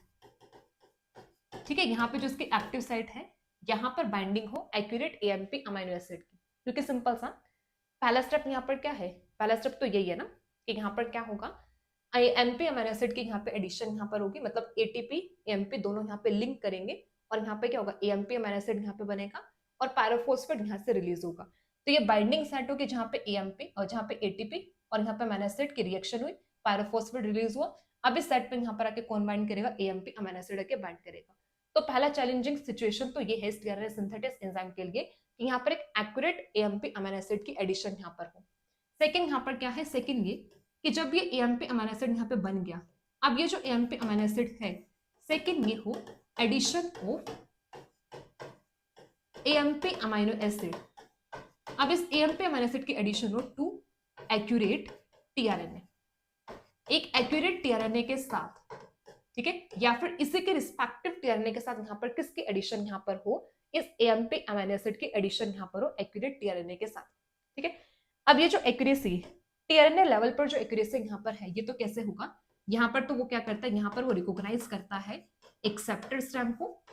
ठीक है। यहाँ पे जो इसकी एक्टिव साइट है यहाँ पर बाइंडिंग हो एक्यूरेट एएमपी अमाइनो एसिड की, क्योंकि सिंपल सा पहला स्टेप यहाँ पर क्या है, पहला स्टेप तो यही है ना कि यहाँ पर क्या होगा, एएमपी अमाइनो एसिड की यहाँ पे एडिशन यहाँ पर होगी, मतलब एटीपी एएमपी दोनों यहाँ पे लिंक करेंगे और यहाँ पे क्या होगा, एएमपी अमाइनो एसिड यहाँ पे बनेगा और पायरोफॉस्फेट यहाँ से रिलीज होगा। तो ये बाइंडिंग साइट होगी जहाँ पे एएमपी और जहाँ पे एटीपी और यहाँ पे अमाइनो एसिड की रिएक्शन हुई, पायरोफॉस्फेट रिलीज हुआ। अब इस साइट पे यहाँ पर आके कौन बाइंड करेगा, एएमपी अमाइनो एसिड आके बाइंड करेगा। तो पहला चैलेंजिंग सिचुएशन तो ये है इस टीआरएनए सिंथेटिस एंजाइम के लिए कि यहाँ पर एक एक्यूरेट एएमपी अमाइनो एसिड की एडिशन यहाँ पर हो। सेकंड यहाँ पर क्या है, सेकंड ये कि जब ये एएमपी अमाइनो एसिड यहाँ पे बन गया, अब ये जो एएमपी अमाइनो एसिड है सेकंड ये हो addition of AMP amino acid. अब इस एएमपी अमाइनो एसिड की एडिशन हो टू एक्यूरेट टीआरएनए, एक एक्यूरेट टीआरएनए के साथ, ठीक है, या फिर इसी के रिस्पेक्टिव टीआरएनए के साथ यहाँ पर किसकी एडिशन यहाँ पर हो, इस एएमपी अमाइनो एसिड की एडिशन यहाँ पर हो एक्यूरेट टीआरएनए के साथ, ठीक है। अब ये जो एक्यूरेसी टीआरएनए लेवल पर जो एक्यूरेसी यहाँ पर है ये तो कैसे होगा, यहाँ पर तो वो क्या करता है, यहाँ पर वो रिकॉग्नाइज करता है एक्सेप्टर स्ट्रैंड को,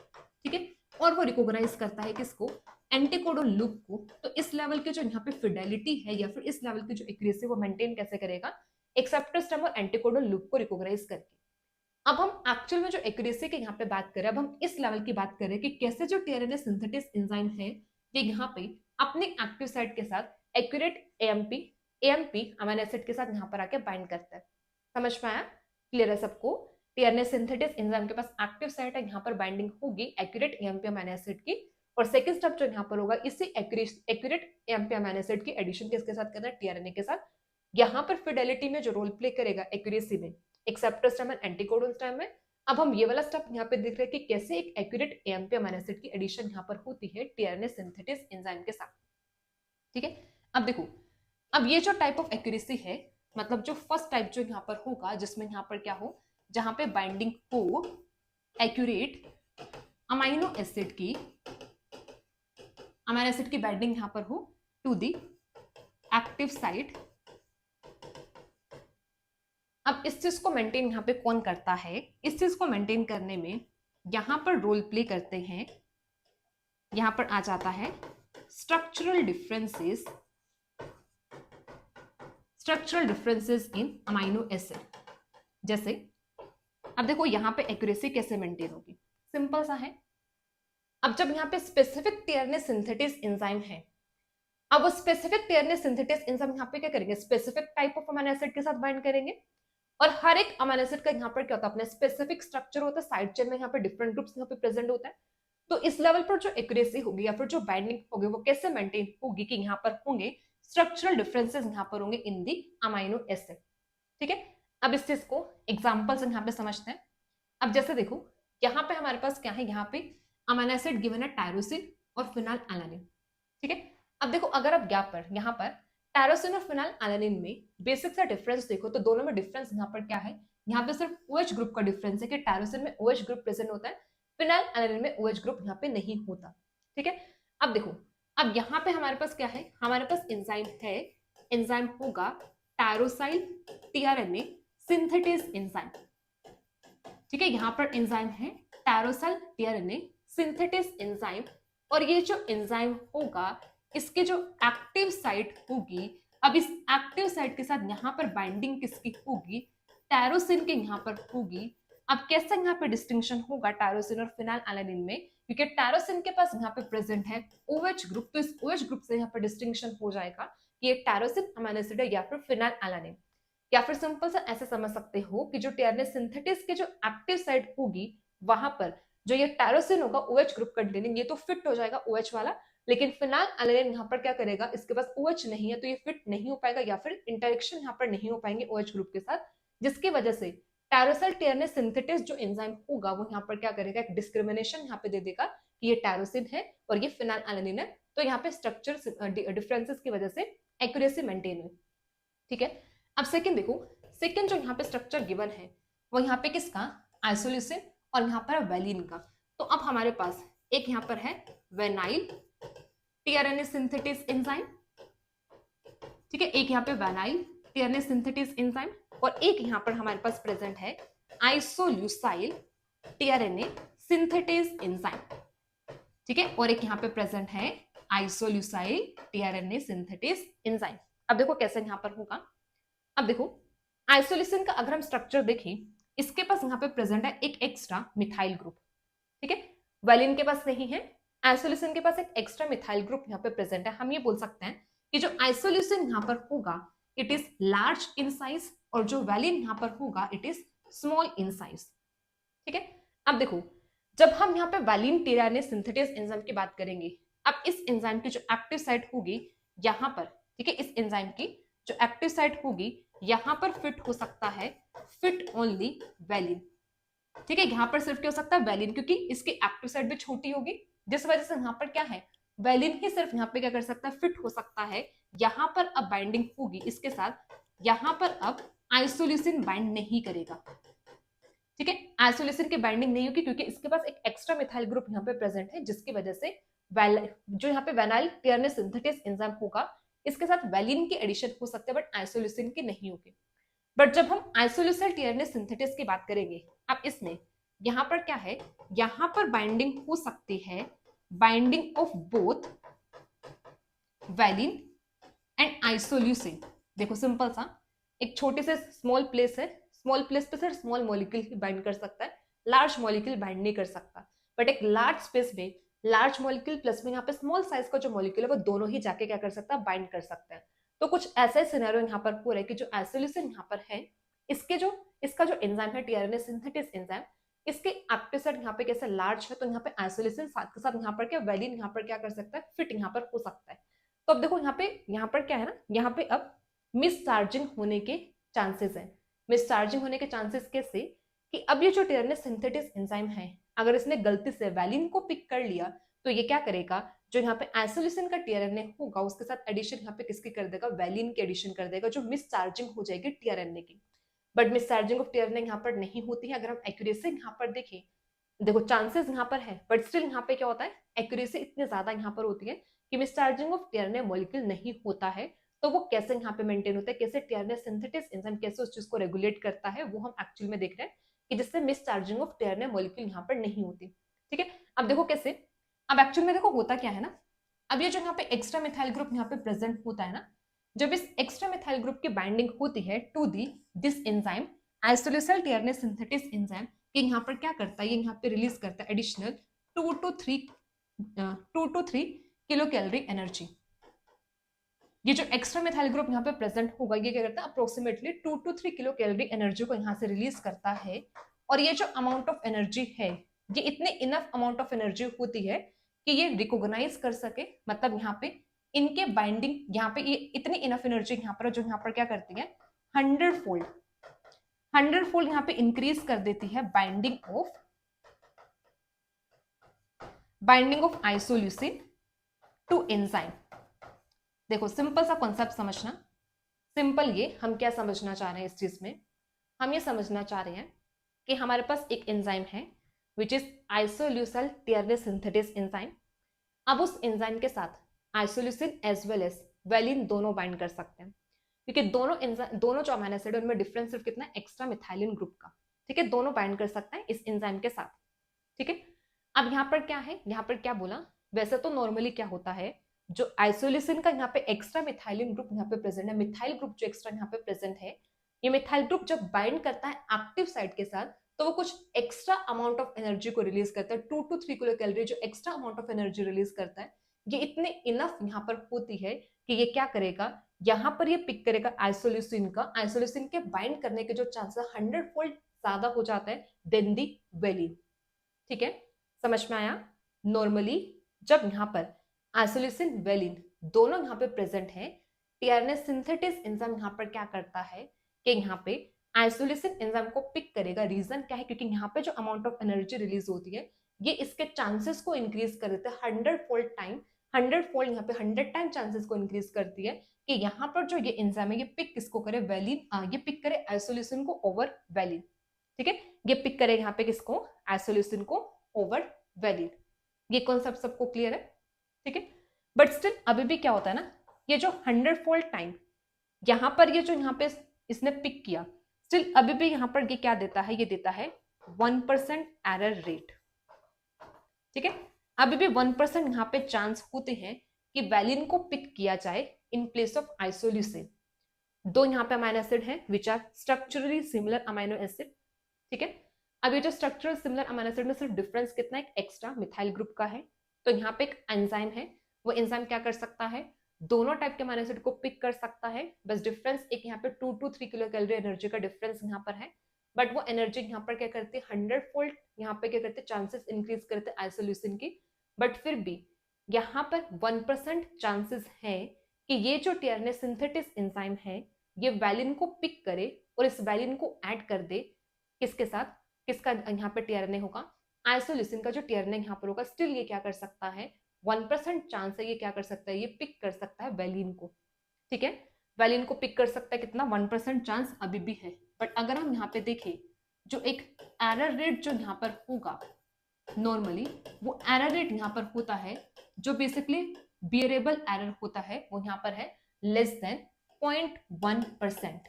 ठीक है, और वो रिकॉग्नाइज करता है किसको, एंटीकोडोन लूप को। तो इस लेवल की जो यहाँ पे फिडेलिटी है या फिर इस लेवल की जो एक्यूरेसी वो मेंटेन कैसे करेगा, एक्सेप्टर स्ट्रैंड और एंटीकोडोन लूप को रिकॉग्नाइज करके। अब हम एक्चुअल में जो एक्यूरेसी की यहाँ पे बात करें, अब हम इस लेवल की बात करें कि कैसे जो टीआरएनए सिंथेटिस एंजाइम है ये यहाँ पे अपने एक्टिव साइट के साथ एक्यूरेट एएमपी अमाइनो एसिड के साथ यहाँ पर आके बाइंड करता है। समझ में आया, क्लियर है सबको। टीआरएनए सिंथेटिस एंजाइम के पास एक्टिव साइट है, यहाँ पर बाइंडिंग होगी एक्यूरेट एएमपी अमाइनो एसिड की, और सेकंड स्टेप जो यहाँ पर होगा इसी एक्यूरेट एएमपी अमाइनो एसिड की एडिशन किसके साथ करना है, टीआरएनए के साथ। यहाँ पर फिडेलिटी में जो रोल प्ले करेगा एक्यूरेसी में एक्सेप्टर स्ट्रैंड और एंटीकोडोन स्ट्रैंड में। अब हम ये वाला स्टेप यहाँ पे देख रहे हैं कि कैसे एक एक्यूरेट एएमपी अमाइनो एसिड की एडिशन यहाँ पर होती है टीआरएनए सिंथेटिस एंजाइम के साथ, ठीक है। अब देखो, अब ये जो टाइप ऑफ एक्यूरेसी है, मतलब जो फर्स्ट टाइप जो यहाँ पर होगा जिसमें यहाँ पर क्या हो, जहां पे बाइंडिंग हो एक्यूरेट अमाइनो एसिड की बाइंडिंग यहाँ पर हो टू दी एक्टिव साइट। अब इस चीज को मेंटेन यहाँ पे कौन करता है, इस चीज को मेंटेन करने में यहाँ पर रोल प्ले करते हैं, यहाँ पर आ जाता है structural differences in amino acid. जैसे अब देखो यहाँ पे एक्यूरेसी कैसे मेंटेन होगी, सिंपल सा है। अब जब यहाँ पे स्पेसिफिक टीआरएनए सिंथेटिस एंजाइम है, अब वो स्पेसिफिक टीआरएनए सिंथेटिस एंजाइम यहाँ पे क्या करेंगे, specific type of amino acid के साथ बाइंड करेंगे, और हर एक अमाइनो एसिड का यहाँ पर क्या होता है, अपना स्पेसिफिक स्ट्रक्चर होता है, साइड चेन में यहाँ पे डिफरेंट ग्रुप्स यहाँ पे प्रेजेंट होता है। तो इस लेवल पर जो एक्यूरेसी होगी या फिर जो बाइंडिंग होगी वो कैसे मेंटेन होगी कि यहाँ पर होंगे स्ट्रक्चरल डिफरेंसेस यहाँ पर होंगे इन दी अमाइनो एसिड, ठीक है। अब इस चीज को एग्जांपल से यहाँ पे समझते हैं। अब जैसे देखो यहाँ पे हमारे पास क्या है, यहाँ पे अमाइनो एसिड गिवन है टायरोसिन और फिनाइल एलानिन, ठीक है। अब देखो अगर आप गैप पर यहाँ पर टायरोसिन और फिनाइल एलानिन में बेसिक सा डिफरेंस देखो तो दोनों में डिफरेंस यहाँ पर क्या है, यहाँ पे सिर्फ OH ग्रुप का डिफरेंस है कि टायरोसिन में OH ग्रुप प्रेजेंट होता है, फिनाइल एलानिन में OH ग्रुप यहाँ पे नहीं होता, ठीक है। अब देखो, अब यहाँ पे हमारे पास क्या है, हमारे पास एंजाइम है, एंजाइम होगा टायरोसाइल टीआरएनए सिंथेटिस एंजाइम, ठीक है। यहाँ पर एंजाइम है टायरोसाइल टीआरएनए सिंथेटिस एंजाइम, और ये जो एंजाइम होगा इसके जो एक्टिव साइट होगी, अब इस एक्टिव साइट के साथ यहाँ पर बाइंडिंग किसकी होगी, टायरोसिन के यहाँ पर होगी। अब कैसे यहाँ पे डिस्टिंक्शन होगा टायरोसिन और फिनाइल एलानिन में, क्योंकि टायरोसिन के पास यहाँ पे प्रेजेंट है OH ग्रुप, तो इस OH ग्रुप से यहाँ पे डिस्टिंक्शन हो जाएगा कि ये टायरोसिन अमाइनो एसिड है या फिर फिनाइल एलानिन। या फिर सिंपल सा ऐसे समझ सकते हो कि जो टीआरएनए सिंथेटिस के जो एक्टिव साइट होगी वहां पर जो ये टायरोसिन होगा OH ग्रुप कंटेनिंग, ये तो फिट हो जाएगा OH वाला, लेकिन फिनाइल एलानिन यहाँ पर क्या करेगा, इसके पास OH नहीं है तो ये फिट नहीं हो पाएगा या फिर इंटरेक्शन यहाँ पर नहीं हो पाएंगे OH ग्रुप के साथ, जिसकी वजह से टायरोसिल टीआरएनए सिंथेटिस जो एंजाइम होगा वो यहाँ पर क्या करेगा, एक डिस्क्रिमिनेशन यहाँ पे दे देगा कि ये टायरोसिन है और ये फिनाइल एलानिन है, तो यहाँ पे स्ट्रक्चर डिफरेंसेस की वजह से एक्यूरेसी मेंटेन हुई। ठीक है, अब सेकंड देखो, सेकंड जो यहाँ पे स्ट्रक्चर गिवन है वो यहाँ पे किसका, आइसोल्यूसिन और यहाँ पर वेलिन का। तो अब हमारे पास एक यहाँ पर है वेनाइल टीआरएनए सिंथेटिस एंजाइम, ठीक है, एक यहाँ पे वेनाइल टीआरएनए सिंथेटिस एंजाइम और एक यहाँ पर हमारे पास प्रेजेंट है आइसोल्यूसाइल टीआरएनए सिंथेटिस एंजाइम, ठीक है, और एक यहाँ पे प्रेजेंट है आइसोल्यूसाइल टीआरएनए सिंथेटिस एंजाइम। अब देखो कैसे यहाँ पर होगा, अब देखो आइसोल्यूसिन का अगर हम स्ट्रक्चर देखें, इसके पास यहाँ पे प्रेजेंट है एक एक्स्ट्रा मिथाइल ग्रुप, ठीक है, वेलिन के पास नहीं है, आइसोल्यूसिन के पास एक एक्स्ट्रा मिथाइल ग्रुप यहाँ पे प्रेजेंट है। हम ये बोल सकते हैं कि जो आइसोल्यूसिन यहाँ पर होगा it is large in size और जो वेलिन यहाँ पर होगा it is small in size, ठीक है। अब देखो जब हम यहाँ पे वेलिन टीआरएनए सिंथेटिस एंजाइम की बात करेंगे, अब इस एंजाइम की जो एक्टिव साइट होगी यहाँ पर, ठीक है, इस एंजाइम की जो एक्टिव साइट होगी यहाँ पर फिट हो सकता है, फिट ओनली वेलिन, ठीक है, यहाँ पर सिर्फ क्या हो सकता है, वेलिन, क्योंकि इसकी एक्टिव साइट भी छोटी होगी, जिस वजह से यहाँ पर क्या है, वेलिन ही सिर्फ यहाँ पे क्या कर सकता है, फिट हो सकता है। यहाँ पर अब बाइंडिंग होगी इसके साथ, यहाँ पर अब आइसोल्यूसिन बाइंड नहीं करेगा, ठीक है, आइसोल्यूसिन की बाइंडिंग नहीं होगी क्योंकि इसके पास एक एक्स्ट्रा मिथाइल ग्रुप यहाँ पे प्रेजेंट है, जिसकी वजह से जो यहाँ पे वेनाइल टीआरएनए सिंथेटिस एंजाइम होगा इसके साथ वेलिन की एडिशन हो सकती है बट आइसोल्यूसिन की नहीं होगी। बट जब हम आइसोल्यूसाइल टीआरएनए सिंथेटिस की बात करेंगे, अब इसमें यहाँ पर क्या है, यहाँ पर बाइंडिंग हो सकती है, binding of both valine and isoleucine. देखो सिंपल सा, एक छोटे से स्मॉल प्लेस है, स्मॉल प्लेस पे सिर्फ स्मॉल मॉलिक्यूल ही बाइंड कर सकता है, लार्ज मॉलिक्यूल बाइंड नहीं कर सकता, बट एक लार्ज स्पेस में लार्ज मॉलिक्यूल प्लस में यहाँ पे स्मॉल साइज का जो मॉलिक्यूल है वो दोनों ही जाके क्या कर सकता है, बाइंड कर सकता है। तो कुछ ऐसा सिनेरियो यहाँ पर हो रहा है कि जो आइसोल्यूसिन यहाँ पर है, इसका जो एंजाइम है टीआरएनए सिंथेटिस एंजाइम, इसके एक्टिव साइट यहाँ पे कैसे लार्ज है, तो यहाँ पे आइसोल्यूसिन साथ के साथ यहाँ पर क्या वेलिन यहाँ पर क्या कर सकता है, फिट यहाँ पर हो सकता है। तो अब देखो यहाँ पर क्या है ना, यहाँ पे अब मिसचार्जिंग होने के चांसेस है। मिसचार्जिंग होने के चांसेस कैसे, कि अब ये जो टीआरएनए सिंथेटिस एंजाइम है अगर इसने गलती से वेलिन को पिक कर लिया तो ये क्या करेगा, जो यहाँ पे आइसोल्यूसिन का टीआरएनए होगा उसके साथ एडिशन यहाँ पे किसकी कर देगा, वेलिन की एडिशन कर देगा, जो मिसचार्जिंग हो जाएगी टीआरएनए की। बट मिसचार्जिंग ऑफ टीआरएनए यहाँ पर नहीं होती है। अगर हम एक्यूरेसी यहाँ पर देखें, देखो चांसेस यहाँ पर है बट स्टिल यहाँ पे क्या होता है, एक्यूरेसी इतनी ज्यादा यहाँ पर होती है कि मिसचार्जिंग ऑफ टीआरएनए मॉलिक्यूल नहीं होता है। तो वो कैसे यहाँ पे मेंटेन होता है, कैसे टीआरएनए सिंथेटिस एंजाइम कैसे उस चीज को रेगुलेट करता है, वो हम एक्चुअल में देख रहे हैं कि जिससे मिसचार्जिंग ऑफ टीआरएनए मॉलिक्यूल यहाँ पर नहीं होती। ठीक है, अब देखो कैसे, अब एक्चुअल में देखो होता क्या है ना, अब ये जो यहाँ पे एक्स्ट्रा मिथाइल ग्रुप यहाँ पे प्रेजेंट होता है ना, जब इस एक्स्ट्रा मिथाइल ग्रुप की बाइंडिंग होती है to this enzyme isoleucyl tRNA synthetase enzyme, कि यहाँ पर क्या करता है, ये यहाँ पे रिलीज करता है additional 2 to 3 kilo calorie energy. ये जो एक्स्ट्रा मिथाइल ग्रुप यहाँ पे प्रेजेंट होगा ये क्या करता है, approximately 2 to 3 kilo calorie energy को यहाँ से रिलीज करता है। और ये जो अमाउंट ऑफ एनर्जी है ये इतने इनफ अमाउंट ऑफ एनर्जी होती है कि ये रिकॉग्नाइज कर सके, मतलब यहाँ पे इनके बाइंडिंग यहाँ पे ये इतनी इनफ एनर्जी यहाँ पर जो यहाँ पर क्या करती है 100 फोल्ड यहाँ पे इंक्रीज कर देती है binding of isoleucine to enzyme. देखो सिंपल सा कॉन्सेप्ट समझना, सिंपल ये हम क्या समझना चाह रहे हैं इस चीज में, हम ये समझना चाह रहे हैं कि हमारे पास एक एंजाइम है which is isoleucyl tRNA synthetase enzyme. अब उस एंजाइम के साथ isoleucine as well as valine दोनों बाइंड कर सकते हैं, क्योंकि दोनों जो अमीनो एसिड है उनमें डिफरेंस सिर्फ कितना, एक्स्ट्रा मिथाइलिन ग्रुप का। ठीक है, दोनों बाइंड कर सकते हैं इस एंजाइम के साथ। ठीक है, अब यहाँ पर क्या है, यहाँ पर क्या बोला, वैसे तो नॉर्मली क्या होता है, जो आइसोल्यूसिन का यहाँ पे एक्स्ट्रा मिथाइलिन ग्रुप यहाँ पे प्रेजेंट है, मिथाइल ग्रुप जो एक्स्ट्रा यहाँ पे प्रेजेंट है, ये मिथाइल ग्रुप जब बाइंड करता है एक्टिव साइट के साथ तो वो कुछ एक्स्ट्रा अमाउंट ऑफ एनर्जी को रिलीज करता है, 2 to 3 किलो कैलोरी जो extra amount of energy release करता है, ये इतने इनफ यहाँ पर होती है कि ये क्या करेगा, यहाँ पर ये पिक करेगा आइसोल्यूसिन का, आइसोल्यूसिन के बाइंड करने के जो चांसेस 100 फोल्ड ज्यादा हो जाता है देन दी वेलिन। ठीक है, समझ में आया। नॉर्मली जब यहाँ पर आइसोल्यूसिन वेलिन दोनों यहाँ पे प्रेजेंट है, टीआरएनए सिंथेटिस एंजाइम यहाँ पर क्या करता है कि यहाँ पे आइसोल्यूसिन एंजाइम को पिक करेगा। रीजन क्या है, क्योंकि यहाँ पे जो अमाउंट ऑफ एनर्जी रिलीज होती है ये इसके चांसेस को इंक्रीज कर देता है 100 फोल्ड टाइम, 100 फोल्ड यहाँ पे 100 टाइम चांसेस को इंक्रीज करती है कि यहाँ पर जो ये एंजाइम है ये पिक किसको करे, वेलिन, ये पिक करे आइसोल्यूसिन को ओवर वेलिन। ठीक है, ये पिक करे यहाँ पे किसको, आइसोल्यूसिन को ओवर वेलिन। ये कॉन्सेप्ट सबको क्लियर है। ठीक है, बट स्टिल अभी भी क्या होता है ना, ये जो 100 फोल्ड टाइम यहाँ पर ये जो यहाँ पे इसने पिक किया, स्टिल अभी भी यहाँ पर ये क्या देता है, ये देता है 1% एरर रेट। ठीक है, अभी भी 1% यहाँ पे चांस होते हैं कि वैलिन को पिक किया जाए इन प्लेस ऑफ आइसोल्यूसिन। दो यहाँ पे अमाइनो एसिड हैं which are structurally similar amino acid. ठीक है, अब ये जो स्ट्रक्चरल सिमिलर अमाइनो एसिड में सिर्फ डिफरेंस कितना है, एक एक्स्ट्रा मिथाइल ग्रुप का है। तो यहाँ पे एक एंजाइम है, वो एंजाइम क्या कर सकता है, दोनों टाइप के अमाइनो एसिड को पिक कर सकता है। बस डिफरेंस एक यहाँ पे 2 to 3 किलो कैलोरी एनर्जी का डिफरेंस यहाँ पर है, बट वो एनर्जी यहाँ पर क्या करती है 100 फोल्ड यहाँ पे क्या करते हैं चांसेस इंक्रीज करते हैं आइसोल्यूसिन की। बट फिर भी यहाँ पर 1% चांसेस है कि ये जो टीआरएनए सिंथेटिस एंजाइम है ये वैलिन को पिक करे और इस वैलिन को ऐड कर दे किसके साथ, किसका यहाँ पे टीआरएनए होगा, आइसोल्यूसिन का जो टीआरएनए यहाँ पर होगा। स्टिल ये क्या कर सकता है, 1% चांस है ये क्या कर सकता है, ये पिक कर सकता है वैलिन को। ठीक है, वैलिन को पिक कर सकता है कितना, 1% चांस अभी भी है। बट अगर हम यहाँ पे देखें जो एक एरर रेट जो यहाँ पर होगा नॉर्मली, वो एरर रेट यहाँ पर होता है जो बेसिकली बियरेबल एरर होता है, वो यहाँ पर है लेस देन 0.1%।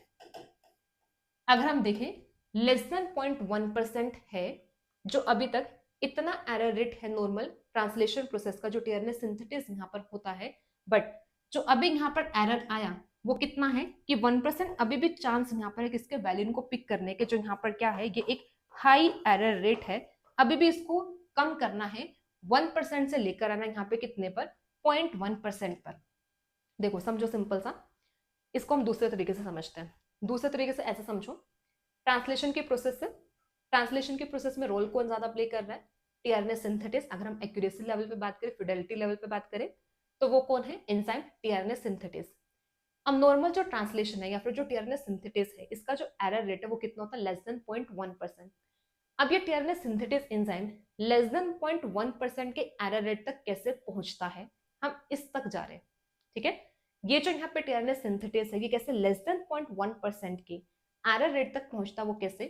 अगर हम देखें लेस देन 0.1% है जो अभी तक इतना एरर रेट है नॉर्मल ट्रांसलेशन प्रोसेस का जो टीआरएनए सिंथेसिस यहाँ पर होता है। बट जो अभी यहाँ पर एरर आया वो कितना है कि 1% अभी भी चांस यहाँ पर है किसके, वैलिन को पिक करने के। जो यहाँ पर क्या है, ये एक हाई एरर रेट है, अभी भी इसको कम करना है 1% से लेकर आना यहाँ पे कितने पर, 0.1% पर। देखो समझो सिंपल सा, इसको हम दूसरे तरीके से समझते हैं। दूसरे तरीके से ऐसे समझो, ट्रांसलेशन के प्रोसेस से, ट्रांसलेशन के प्रोसेस में रोल कौन ज्यादा प्ले कर रहा है, टीआरएनए सिंथेटिस। अगर हम एक्यूरेसी लेवल पे बात करें, फिडेलिटी लेवल पे बात करें, तो वो कौन है, एंजाइम टीआरएनए सिंथेटिस। अब नॉर्मल जो ट्रांसलेशन है या फिर जो टीआरएनए सिंथेटिस है, इसका जो एरर रेट है वो कितना होता है, लेस देन 0.1%। अब ये tRNA synthetase enzyme less than 0.1% के एरर रेट तक कैसे पहुंचता है, हम इस तक जा रहे हैं। ठीक है, ये जो यहाँ पे टीआरएनए सिंथेटिस है ये कैसे लेस देन 0.1% के एरर रेट तक पहुंचता, वो कैसे।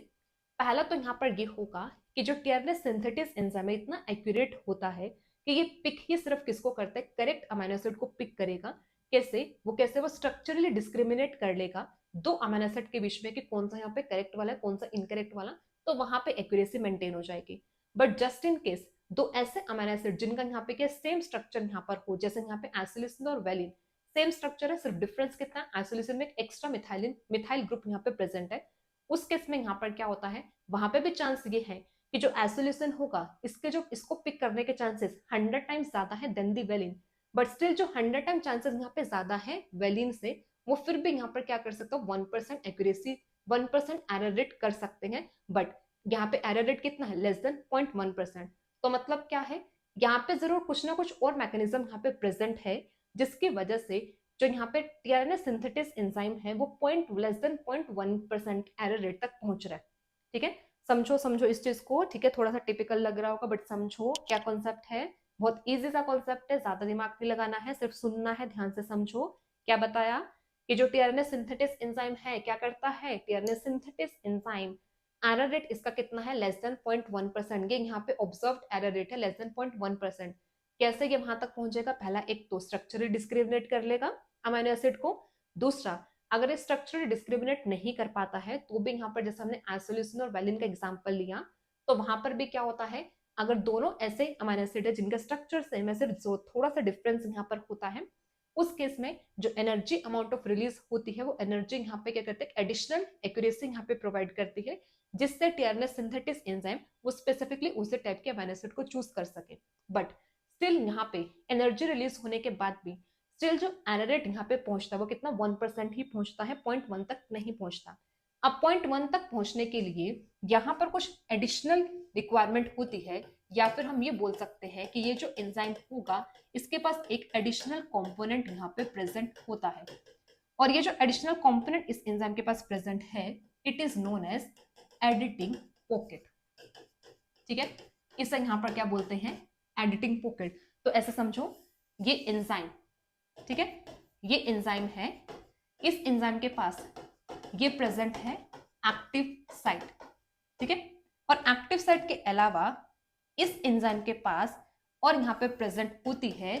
पहला तो यहाँ पर ये होगा कि जो टीआरएनए सिंथेटिस एंजाइम है इतना एक्यूरेट होता है कि ये पिक ही सिर्फ किसको करता है, करेक्ट अमीनो एसिड को पिक करेगा। कैसे, वो स्ट्रक्चरली डिस्क्रिमिनेट कर लेगा दो अमीनो एसिड के बीच में कि कौन सा यहाँ पे करेक्ट वाला है कौन सा इनकरेक्ट वाला, तो वहां पे एक्यूरेसी मेंटेन हो जाएगी। बट जस्ट इन केस दो ऐसे अमीनो एसिड जिनका यहाँ पे क्या सेम स्ट्रक्चर यहाँ पर हो, जैसे यहाँ पे आइसोल्यूसिन और वेलिन सेम स्ट्रक्चर है, सिर्फ डिफरेंस कितना है, आइसोल्यूसिन में एक एक्स्ट्रा मिथाइल ग्रुप यहाँ पे प्रेजेंट है। उस केस में यहाँ पर क्या होता है, वहां पे भी चांस ये है कि जो आइसोल्यूशन होगा इसके जो इसको पिक करने के चांसेस 100 टाइम्स ज्यादा है than the valine. But still जो 100 टाइम चांसेस यहाँ पे ज्यादा है वेलिन से, वो फिर भी यहाँ पर क्या कर सकता है, 1% एक्यूरेसी 1% एरर रेट कर सकते हैं। बट यहाँ पे एरर रेट कितना है, लेस देन 0.1%। तो मतलब क्या है, यहाँ पे जरूर कुछ ना कुछ और मैकेनिज्म यहाँ पे प्रेजेंट है जिसकी वजह से जो यहाँ पे टीआरएनए सिंथेटिस एंजाइम है वो लेस देन 0.1% एरर रेट तक पहुंच रहा है। ठीक है, समझो समझो इस चीज को। ठीक है, थोड़ा सा टिपिकल लग रहा होगा बट समझो क्या कॉन्सेप्ट है, बहुत इजी सा कॉन्सेप्ट है, ज्यादा दिमाग नहीं लगाना है, सिर्फ सुनना है, ध्यान से समझो। क्या बताया कि जो टीआरएनए सिंथेटिस एंजाइम है क्या करता है, tRNA synthetase enzyme error rate इसका कितना है, लेस देन 0.1%। ये यहाँ पे ऑब्जर्व्ड एरर रेट है लेस देन 0.1%। कैसे ये वहां तक पहुंचेगा, पहला एक तो स्ट्रक्चरली डिस्क्रिमिनेट कर लेगा अमीनो एसिड को, दूसरा अगर स्ट्रक्चरली डिस्क्रिमिनेट नहीं कर पाता है तो भी यहाँ पर जैसे हमने आइसोल्यूसिन और वेलिन का एग्जांपल लिया, तो वहां पर भी क्या होता है, अगर दोनों ऐसे अमीनो एसिड है जिनका स्ट्रक्चर सेम है, सिर्फ जो थोड़ा सा डिफरेंस यहाँ पर होता है, उस केस में जो एनर्जी अमाउंट ऑफ रिलीज होती है वो एनर्जी यहाँ पे क्या करते हैं, एडिशनल एक्यूरेसी यहाँ पे प्रोवाइड करती है, जिससे टीआरएनए सिंथेटिस एंजाइम वो स्पेसिफिकली उसी टाइप के अमीनो एसिड को चूज कर सके। बट स्टिल यहाँ पे एनर्जी रिलीज होने के बाद भी स्टिल जो एरर रेट यहाँ पे पहुंचता है वो कितना 1% ही पहुंचता है, 0.1 तक नहीं पहुंचता। अब 0.1 तक पहुंचने के लिए यहाँ पर कुछ एडिशनल रिक्वायरमेंट होती है, या फिर हम ये बोल सकते हैं कि ये जो एंजाइम होगा इसके पास एक एडिशनल कंपोनेंट यहाँ पे प्रेजेंट होता है, और ये जो एडिशनल कंपोनेंट इस एंजाइम के पास प्रेजेंट है it is known as editing pocket. ठीक है, इसे यहाँ पर क्या बोलते हैं, एडिटिंग पॉकेट। तो ऐसे समझो ये एंजाइम, ठीक है, ये एंजाइम है, इस एंजाइम के पास ये प्रेजेंट है एक्टिव साइट, ठीक है, और एक्टिव साइट के अलावा इस एंजाइम के पास और यहाँ पे प्रेजेंट होती है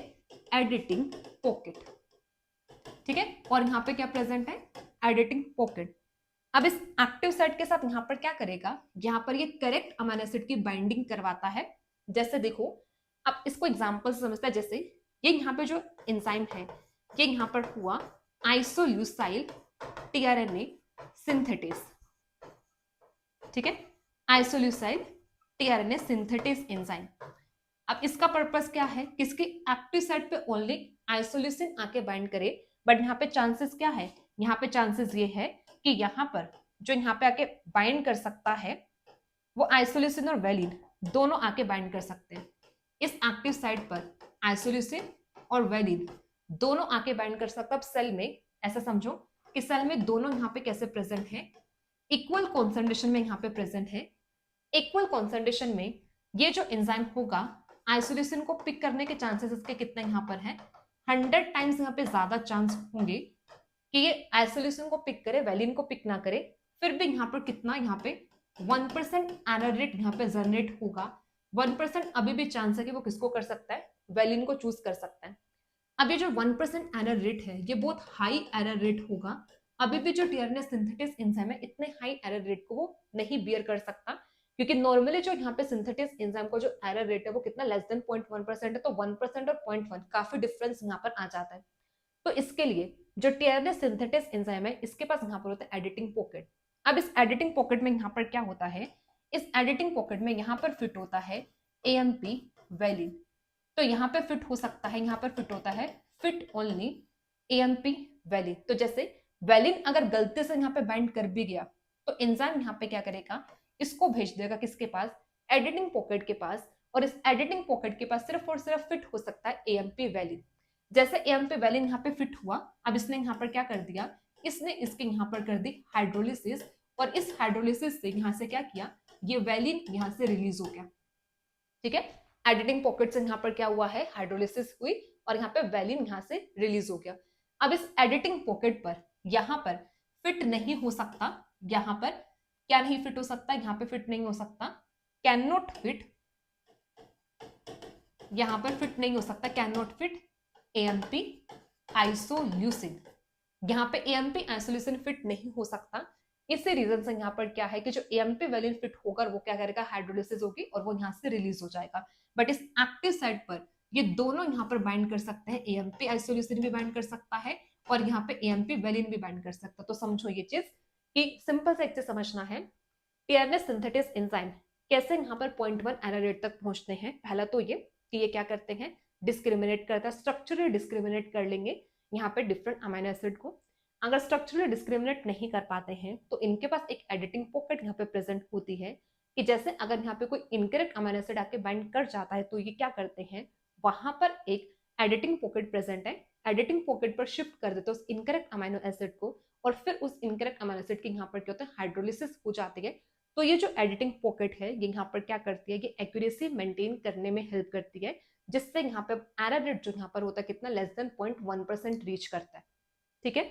एडिटिंग पॉकेट, ठीक है, और यहाँ पे क्या प्रेजेंट है, एडिटिंग पॉकेट। अब इस एक्टिव साइट के साथ यहाँ पर क्या करेगा, यहाँ पर ये करेक्ट अमीनो एसिड की बाइंडिंग करवाता है। जैसे देखो, अब इसको एग्जांपल से समझता है, जैसे ये यहाँ पे जो एंजाइम है ये यहाँ पर हुआ आइसोल्यूसाइल टीआरएनए सिंथेटेस, ठीक है, आइसोल्यूसाइल टीआरएनए सिंथेटेस एंजाइम। अब इसका पर्पस क्या है, किसकी एक्टिव साइट पे ओनली आइसोल्यूसिन आके बाइंड करे, बट यहाँ पे चांसेस क्या है, यहाँ पे चांसेस ये है कि यहाँ पर जो यहाँ पे आके बाइंड कर सकता है वो आइसोल्यूसिन और वेलिन दोनों आके बाइंड कर सकते हैं। इस एक्टिव साइट पर आइसोल्यूसिन और वेलिन दोनों आके बाइंड कर सकता है। अब सेल में ऐसा समझो कि सेल में दोनों यहाँ पे कैसे प्रेजेंट है, इक्वल कॉन्सेंट्रेशन में यहाँ पे प्रेजेंट है। इक्वल कॉन्सेंट्रेशन में ये जो एंजाइम होगा आइसोल्यूसिन को पिक करने के चांसेस इसके कितने यहाँ पर है, 100 टाइम्स यहाँ पे ज्यादा चांस होंगे कि ये आइसोल्यूसिन को पिक करे, वेलिन को पिक ना करे। फिर भी यहाँ पर कितना, यहाँ पे 1% एरर रेट यहाँ पे जनरेट होगा। 1% अभी भी चांस है कि वो किसको कर सकता है, वेलिन को चूज कर सकता है। अब ये जो 1% एरर रेट है ये बहुत हाई एरर रेट होगा। अभी भी जो टीआरएनए सिंथेटेस एंजाइम है इतने हाई एरर रेट को वो नहीं बियर कर सकता, क्योंकि नॉर्मली जो यहाँ पे सिंथेटेस एंजाइम का जो एरर रेट है वो कितना लेस देन 0.1% है। तो 1% और 0.1 काफी डिफरेंस यहाँ पर आ जाता है। तो इसके लिए जो टीआरएनए सिंथेटेस एंजाइम है इसके पास यहाँ पर होता है एडिटिंग पॉकेट। अब इस एडिटिंग पॉकेट में यहाँ पर क्या होता है, इस एडिटिंग पॉकेट में यहाँ पर फिट होता है एएमपी वेलिन। तो यहाँ पे फिट हो सकता है, यहाँ पर फिट होता है फिट ओनली एएमपी वेलिन। तो जैसे वेलिन अगर गलती से यहाँ पे बाइंड कर भी गया तो एंजाइम यहाँ पे क्या करेगा, इसको भेज देगा किसके पास, एडिटिंग पॉकेट के पास, और इस एडिटिंग पॉकेट के पास सिर्फ और सिर्फ फिट हो सकता है एएमपी वेलिन। जैसे एएमपी वेलिन यहाँ पे फिट हुआ, अब इसने यहाँ पर क्या कर दिया, इसने इसके यहाँ पर कर दी हाइड्रोलिसिस, और इस हाइड्रोलिसिस से यहाँ से क्या किया, ये वेलिन यहाँ से रिलीज हो गया। ठीक है, एडिटिंग पॉकेट से यहाँ पर क्या हुआ है, हाइड्रोलिसिस हुई और यहाँ पे वेलिन यहाँ से रिलीज हो गया। अब इस एडिटिंग पॉकेट पर यहाँ पर फिट नहीं हो सकता, यहाँ पर क्या नहीं फिट हो सकता, यहाँ पे फिट नहीं हो सकता, कैन नॉट फिट, यहाँ पर फिट नहीं हो सकता, can not fit AMP isoleucine. यहाँ पे एएमपी आइसोल्यूसिन फिट नहीं हो सकता। इसी रीजन से यहाँ पर क्या है कि जो एएमपी वेलिन फिट होकर वो क्या करेगा, हाइड्रोलिसिस होगी और वो यहाँ से रिलीज हो जाएगा। बट इस एक्टिव साइट पर ये दोनों यहाँ पर बाइंड कर सकते हैं, एएमपी आइसोल्यूसिन भी बाइंड कर सकता है और यहाँ पे एएमपी वेलिन भी बाइंड कर सकता है। तो समझो ये चीज कि सिंपल से एक चीज समझना है, टीआरएनए सिंथेटेस एंजाइम कैसे यहाँ पर 0.1 एरर रेट तक पहुंचते हैं। पहला तो ये कि ये क्या करते हैं, डिस्क्रिमिनेट करता है, स्ट्रक्चरली डिस्क्रिमिनेट कर लेंगे यहाँ पे डिफरेंट अमीनो एसिड को। अगर स्ट्रक्चरली डिस्क्रिमिनेट नहीं कर पाते हैं तो इनके पास एक एडिटिंग पॉकेट यहाँ पे प्रेजेंट होती है कि जैसे अगर यहाँ पे कोई इनकरेक्ट अमीनो एसिड आके बाइंड कर जाता है तो ये क्या करते हैं, वहां पर एक एडिटिंग पॉकेट प्रेजेंट है, एडिटिंग पॉकेट पर शिफ्ट कर देते हैं उस इनकरेक्ट अमीनो एसिड को, और फिर उस इनकरेक्ट अमीनो एसिड की यहाँ पर क्या होता है, हाइड्रोलिसिस हो जाती है। तो ये जो एडिटिंग पॉकेट है ये यहाँ पर क्या करती है, ये एक्यूरेसी मेंटेन करने में हेल्प करती है, जिससे यहाँ पे एरर रेट जो यहाँ पर होता है कितना, लेस देन 0.1% रीच करता है। ठीक है,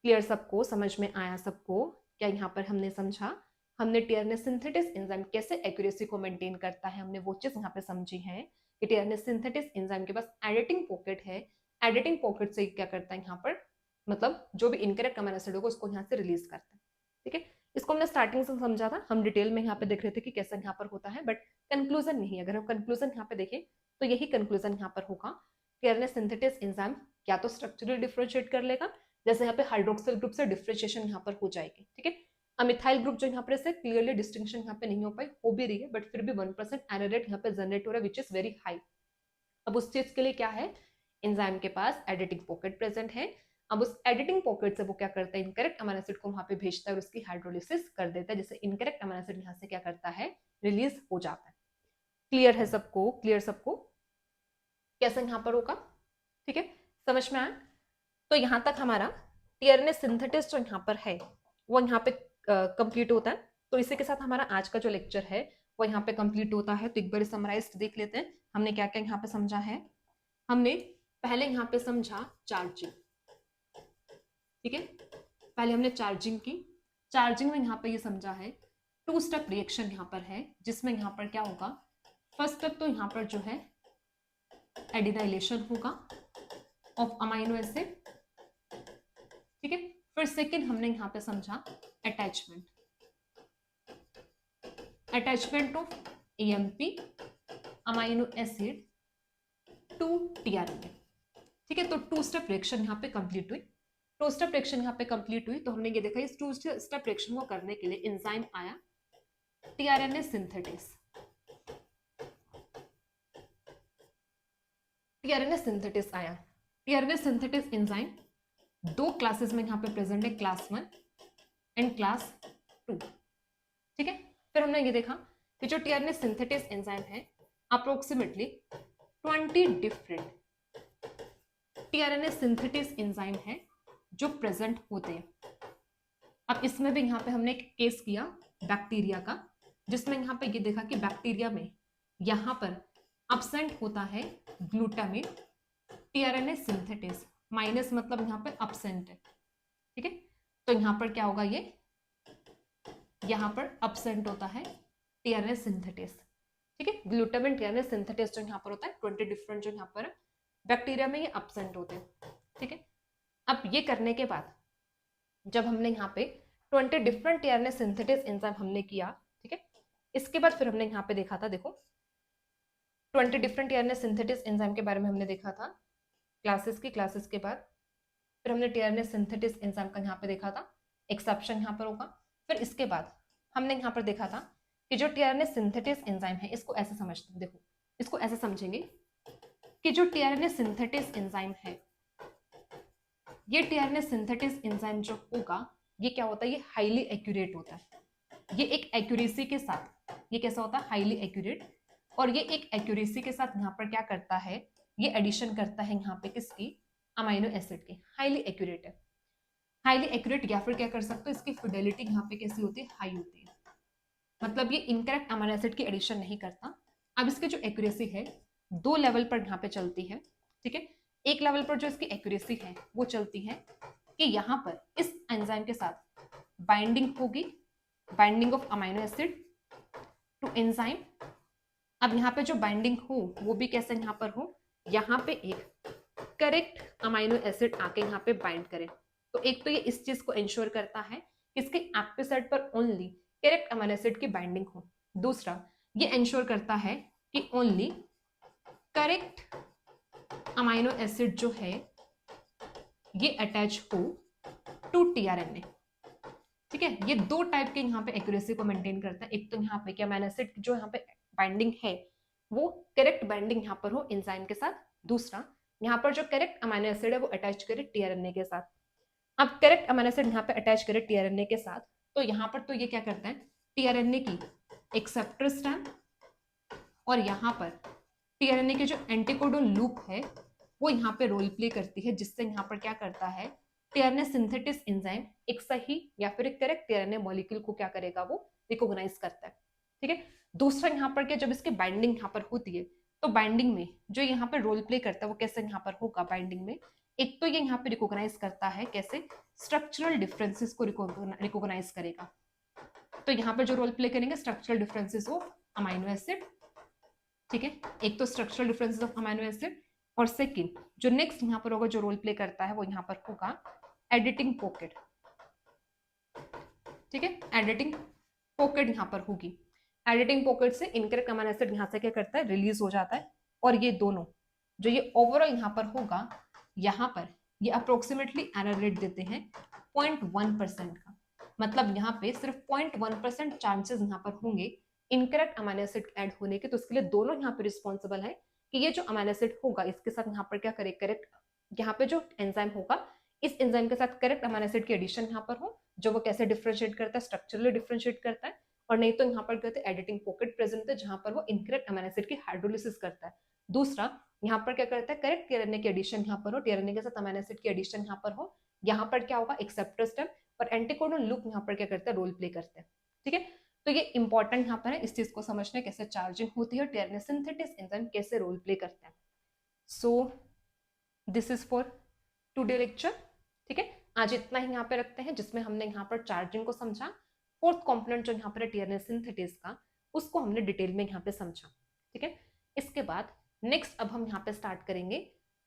क्लियर सबको, समझ में आया सबको, क्या यहाँ पर हमने समझा, हमने टीआरएनए सिंथेटेस एंजाइम कैसे एक्यूरेसी को मेंटेन करता है, हमने वो चीज यहाँ पे समझी है कि टीआरएनए सिंथेटेस एंजाइम के पास एडिटिंग पॉकेट है, एडिटिंग पॉकेट से क्या करता है यहाँ पर, मतलब जो भी इनकरेक्ट अमीनो एसिड होगा उसको यहाँ से रिलीज करता है। ठीक है, इसको हमने स्टार्टिंग से समझा था, हम डिटेल में यहाँ पे देख रहे थे कि कैसे यहाँ पर होता है, बट कंक्लूजन नहीं। अगर हम कंक्लूजन यहाँ पे देखें तो यही कंक्लूजन यहाँ पर होगा, टीआरएनए सिंथेटेस एंजाइम या तो स्ट्रक्चरली डिफरेंशिएट कर लेगा, जैसे यहाँ पे हाइड्रोक्सिल ग्रुप से डिफरेंशिएशन यहाँ पर हो जाएगी। ठीक है, अमिथाइल ग्रुप जो यहाँ पर से क्लियरली डिस्टिंक्शन यहाँ पे नहीं हो पाई, हो भी रही है, बट फिर भी 1% एरर रेट यहाँ पे जनरेट हो रहा है, विच इज वेरी हाई। अब उस चीज के लिए क्या है, एंजाइम के पास एडिटिंग पॉकेट प्रेजेंट है। अब उस एडिटिंग पॉकेट से वो क्या करता है, इनकरेक्ट अमीनो एसिड को वहां पे भेजता है और उसकी हाइड्रोलिसिस कर देता है, जिससे इनकरेक्ट अमीनो एसिड यहाँ से क्या करता है, रिलीज हो जाता है। क्लियर है सबको? क्लियर सबको? कैसे यहाँ पर होगा? ठीक है, समझ में आया? तो यहाँ तक हमारा टीआरएनए सिंथेसिस जो यहाँ पर है वो यहाँ पे कंप्लीट होता है। तो इसी के साथ हमारा आज का जो लेक्चर है वो यहाँ पे कंप्लीट होता है। तो एक बार समराइज देख लेते हैं हमने क्या क्या यहाँ पे समझा है। हमने पहले यहाँ पे समझा चार्जिंग, ठीक है, पहले हमने चार्जिंग की। चार्जिंग में यहाँ पे ये समझा है 2 स्टेप रिएक्शन यहाँ पर है, जिसमें यहाँ पर क्या होगा, फर्स्ट स्टेप तो यहाँ पर जो है एडिनाइलेशन होगा ऑफ अमाइनो एसिड, ठीक है। फिर सेकेंड हमने यहाँ पे समझा attachment, attachment of AMP amino acid to tRNA, ठीक है। तो 2 स्टेप रिएक्शन यहाँ पे कंप्लीट हुई। 2 स्टेप रिएक्शन यहाँ पे कंप्लीट हुई तो हमने ये देखा इस 2 स्टेप रिएक्शन को करने के लिए एंजाइम आया टीआरएनए सिंथेटेस, टीआरएनए सिंथेटेस आया। टीआरएनए सिंथेटेस एंजाइम 2 क्लासेस में यहाँ पे प्रेजेंट है, क्लास 1 एंड क्लास 2, ठीक है। फिर हमने ये देखा कि जो टीआरएनए सिंथेटेस एंजाइम है approximately 20 different tRNA synthetase enzyme है जो प्रेजेंट होते हैं। अब इसमें भी यहाँ पे हमने एक केस किया बैक्टीरिया का, जिसमें यहाँ पे ये देखा कि बैक्टीरिया में यहाँ पर अब्सेंट होता है ग्लूटामेट टीआरएनए सिंथेटेस, माइनस मतलब यहाँ पे अब्सेंट है, ठीक है। तो यहाँ पर क्या होगा, ये यहाँ पर अब्सेंट होता है टीआरएनए सिंथेटेस, ठीक है। ग्लूटामेट टीआरएनए सिंथेटेस जो यहाँ पर होता है 20 डिफरेंट जो यहाँ पर बैक्टीरिया में ये अब्सेंट होते हैं, ठीक है। अब ये करने के बाद जब हमने यहाँ पे 20 डिफरेंट टीआरएनए सिंथेटेस एंजाइम हमने किया, ठीक है, इसके बाद फिर हमने यहाँ पे देखा था, देखो 20 डिफरेंट टीआरएनए सिंथेटेस एंजाइम के बारे में हमने देखा था क्लासेस के बाद फिर हमने टीआरएनए सिंथेटेस एंजाइम का यहाँ पे देखा था, एक्सेप्शन यहाँ पर होगा। फिर इसके बाद हमने यहाँ पर देखा था कि जो टीआरएनए सिंथेटेस एंजाइम है इसको ऐसे समझते हैं, देखो इसको ऐसे समझेंगे कि जो टीआरएनए सिंथेटेस एंजाइम है, ये टीआरएनए सिंथेटेस एंजाइम जो होगा ये क्या होता है, ये हाईली एक्यूरेट होता है। ये एक एक्यूरेसी के साथ, ये कैसा होता है, हाईली एक्यूरेट, और ये एक एक्यूरेसी के साथ यहाँ पर क्या करता है, ये एडिशन करता है यहाँ पे किसकी, अमाइनो एसिड की। हाईली एक्यूरेट है, हाईली एक्यूरेट, या फिर क्या कर सकते हो, इसकी फिडेलिटी यहाँ पे कैसी होती है, हाई होती है, मतलब ये इनकरेक्ट अमाइनो एसिड की एडिशन नहीं करता। अब इसकी जो एक्यूरेसी है 2 लेवल पर यहाँ पे चलती है, ठीक है। एक लेवल पर जो इसकी एक्यूरेसी है वो चलती है कि यहाँ पर इस एंजाइम के साथ बाइंडिंग होगी, binding of amino acid to enzyme. अब यहाँ पे जो बाइंडिंग हो वो भी कैसे यहाँ पर हो, यहाँ पे एक करेक्ट अमाइनो एसिड आके यहाँ पे बाइंड करे। तो एक तो ये इस चीज को इंश्योर करता है कि इसके एक्टिव साइट पर ओनली करेक्ट अमाइनो एसिड की बाइंडिंग हो। दूसरा ये इंश्योर करता है कि ओनली करेक्ट अमाइनो एसिड जो है ये अटैच हो टू टीआरएनए, ठीक है। ये 2 टाइप के यहाँ पे एक्यूरेसी को मेंटेन करता है। एक तो यहाँ पे कि अमाइनो एसिड जो यहाँ पे बाइंडिंग है वो करेक्ट बाइंडिंग यहाँ पर हो एंजाइम के साथ, दूसरा यहाँ पर जो करेक्ट अमाइनो एसिड है वो अटैच करे टीआरएनए के साथ। अब करेक्ट अमाइनो एसिड यहाँ पे अटैच करे टीआरएनए के साथ, तो यहाँ पर तो ये क्या करता है, टीआरएनए की एक्सेप्टर स्ट्रैंड और यहाँ पर टीआरएनए के जो एंटीकोडोन लूप है वो यहाँ पे रोल प्ले करती है, जिससे यहाँ पर क्या करता है, टीआरएनए सिंथेटिस एंजाइम एक सही या फिर एक करेक्ट टीआरएनए मॉलिक्यूल को क्या करेगा, वो रिकॉग्नाइज करता है, ठीक है। दूसरा यहाँ पर क्या, जब इसकी बाइंडिंग यहाँ पर होती है तो बाइंडिंग में जो यहाँ पर रोल प्ले करता है वो कैसे यहाँ पर होगा, बाइंडिंग में एक तो ये यहाँ पे रिकॉग्नाइज करता है, कैसे, स्ट्रक्चरल डिफरेंसेस को रिकॉग्नाइज करेगा। तो यहाँ पे जो रोल प्ले करेंगे structural differences of amino acid, ठीक है, एक तो structural differences of amino acid, और सेकंड जो नेक्स्ट यहाँ पर होगा जो रोल प्ले करता है वो यहाँ पर होगा एडिटिंग पॉकेट, ठीक है। एडिटिंग पॉकेट यहाँ पर होगी, एडिटिंग पॉकेट से इनकरेक्ट अमाइनो एसिड यहाँ से क्या करता है, रिलीज हो जाता है। और ये दोनों जो ये ओवरऑल यहाँ पर होगा, यहाँ पर ये अप्रोक्सीमेटली एरर रेट देते हैं 0.1% का, मतलब यहाँ पे सिर्फ 0.1% चांसेस यहाँ पर होंगे इनकरेक्ट अमाइनो एसिड ऐड होने के। तो उसके लिए दोनों यहाँ पे रिस्पॉन्सिबल है कि ये जो अमीनो एसिड होगा इसके साथ यहाँ पर क्या करे, करेक्ट यहाँ पे जो एंजाइम होगा इस एंजाइम के साथ करेक्ट अमीनो एसिड की एडिशन यहाँ पर हो, जो वो कैसे डिफरेंशिएट करता है, स्ट्रक्चरली डिफरेंशिएट करता है, और नहीं तो यहाँ पर कहते हैं एडिटिंग पॉकेट प्रेजेंट है जहां पर वो इनकरेक्ट अमीनो एसिड की हाइड्रोलिसिस करता है। दूसरा यहाँ पर क्या करता है, करेक्ट टीआरएनए की एडिशन यहाँ पर हो, टीआरएनए के साथ अमीनो एसिड की एडिशन यहाँ पर हो, यहाँ पर क्या होगा एक्सेप्टर स्टेप, और एंटीकोडोन लूप यहाँ पर क्या करता है, रोल प्ले करते हैं। ठीक है, तो ये इंपॉर्टेंट यहाँ पर है इस चीज को समझना, कैसे चार्जिंग होती है, टीआरएनए सिंथेसिस एंजाइम कैसे रोल प्ले करते हैं। So this is for today lecture. ठीक है, आज इतना ही यहाँ पे रखते हैं जिसमें हमने यहाँ पर चार्जिंग को समझा, फोर्थ कंपोनेंट जो यहाँ पर टीआरएनए सिंथेसिस का उसको हमने डिटेल में यहाँ पे समझा। ठीक है, इसके बाद नेक्स्ट अब हम यहाँ पे स्टार्ट करेंगे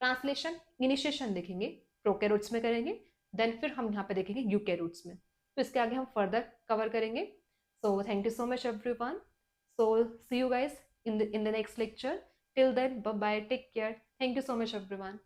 ट्रांसलेशन, इनिशिएशन देखेंगे, प्रोकैरियोट्स में करेंगे, देन फिर हम यहाँ पे देखेंगे यूकैरियोट्स में, तो इसके आगे हम फर्दर कवर करेंगे। So thank you so much everyone, so see you guys in the next lecture. Till then, bye bye, take care, thank you so much everyone.